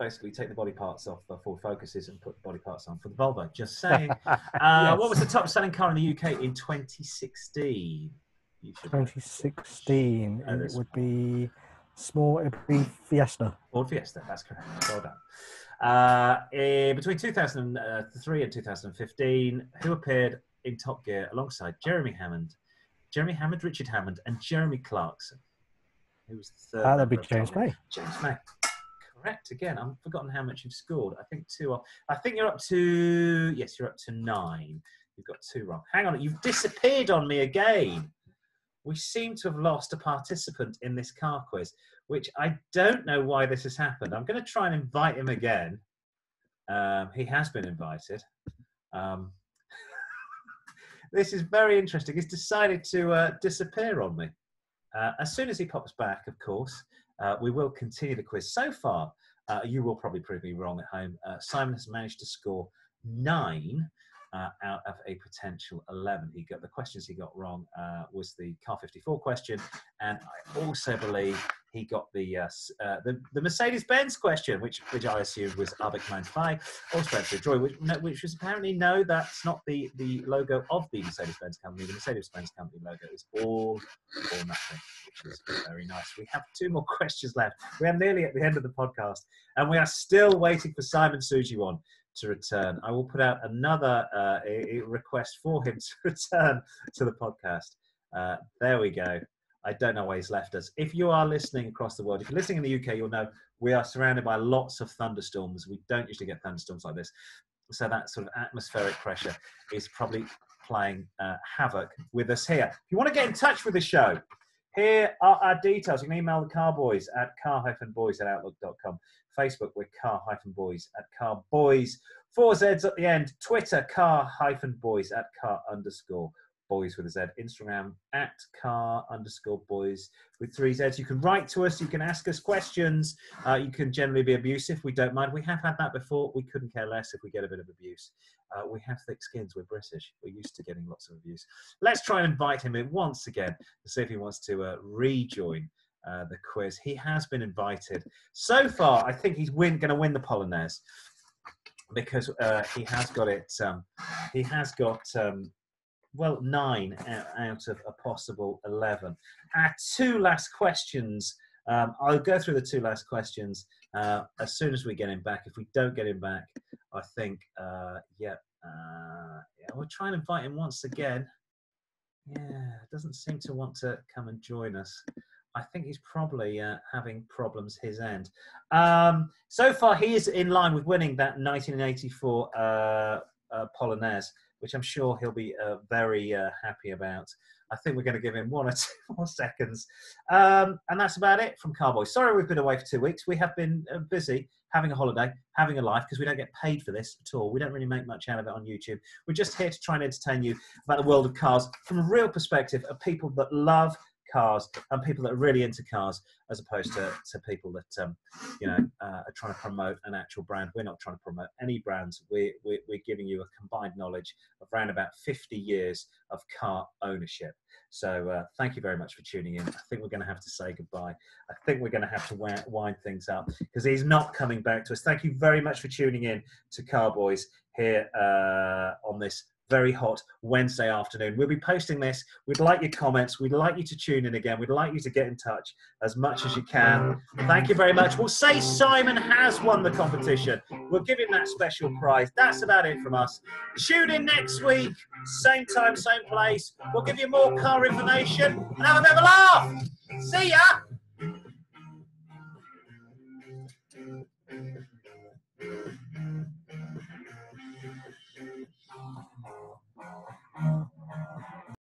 Speaker 1: basically take the body parts off Ford Focuses and put body parts on for the Volvo. Just saying.
Speaker 2: Yes.
Speaker 1: What was the top selling car in the UK in 2016?
Speaker 2: 2016. It would be Fiesta.
Speaker 1: Ford Fiesta, that's correct. Well done. Between 2003 and 2015, who appeared in Top Gear alongside Jeremy Hammond, Richard Hammond, and Jeremy Clarkson? Who was the third?
Speaker 2: That'd be James May.
Speaker 1: James May. Correct. Again, I've forgotten how much you've scored. I think 2. I think you're up to. Yes, you're up to 9. You've got 2 wrong. Hang on, you've disappeared on me again. We seem to have lost a participant in this car quiz, which I don't know why this has happened. I'm going to try and invite him again. He has been invited. This is very interesting. He's decided to disappear on me. As soon as he pops back, of course, we will continue the quiz. So far, you will probably prove me wrong at home. Simon has managed to score 9 out of a potential 11. The questions he got wrong was the Car 54 question, and I also believe he got the Mercedes-Benz question, which I assumed was Avec Man Fly or Spencer Joy, which was apparently no, that's not the logo of the Mercedes-Benz company. The Mercedes-Benz company logo is all or nothing, which is very nice. We have 2 more questions left. We are nearly at the end of the podcast, and we are still waiting for Simon Sujiwon to return. I will put out another a request for him to return to the podcast. There we go. I don't know why he's left us. If you are listening across the world, if you're listening in the UK, you'll know we are surrounded by lots of thunderstorms. We don't usually get thunderstorms like this. So that sort of atmospheric pressure is probably playing havoc with us here. If you want to get in touch with the show, here are our details. You can email the Car-Boyz at car-boys@outlook.com. Facebook, we're car-boys at Car-Boyz. 4 Zs at the end. Twitter, car-boys at car_boys with a Z. Instagram at car_boys with 3 Zs. You can write to us. You can ask us questions. You can generally be abusive. We don't mind. We have had that before. We couldn't care less if we get a bit of abuse. We have thick skins. We're British. We're used to getting lots of abuse. Let's try and invite him in once again to see if he wants to rejoin the quiz. He has been invited. So far, I think he's going to win the Polonaise because he has got it. He has got 9 out of a possible 11. Our 2 last questions. I'll go through the 2 last questions as soon as we get him back. If we don't get him back, I think, we'll try and invite him once again. Yeah, doesn't seem to want to come and join us. I think he's probably having problems his end. So far, he is in line with winning that 1984 Polonaise, which I'm sure he'll be very happy about. I think we're going to give him 1 or 2 more seconds. And that's about it from Car-Boyz. Sorry we've been away for 2 weeks. We have been busy having a holiday, having a life, because we don't get paid for this at all. We don't really make much out of it on YouTube. We're just here to try and entertain you about the world of cars from a real perspective of people that love cars and people that are really into cars, as opposed to people that are trying to promote an actual brand. We're not trying to promote any brands. We're giving you a combined knowledge of around about 50 years of car ownership. So thank you very much for tuning in. I think we're going to have to say goodbye. I think we're going to have to wind things up because he's not coming back to us. Thank you very much for tuning in to Car-Boyz here on this very hot Wednesday afternoon. We'll be posting this. We'd like your comments. We'd like you to tune in again. We'd like you to get in touch as much as you can. Thank you very much. We'll say Simon has won the competition. We'll give him that special prize. That's about it from us. Tune in next week, same time, same place. We'll give you more car information and have a bit of a laugh. See ya.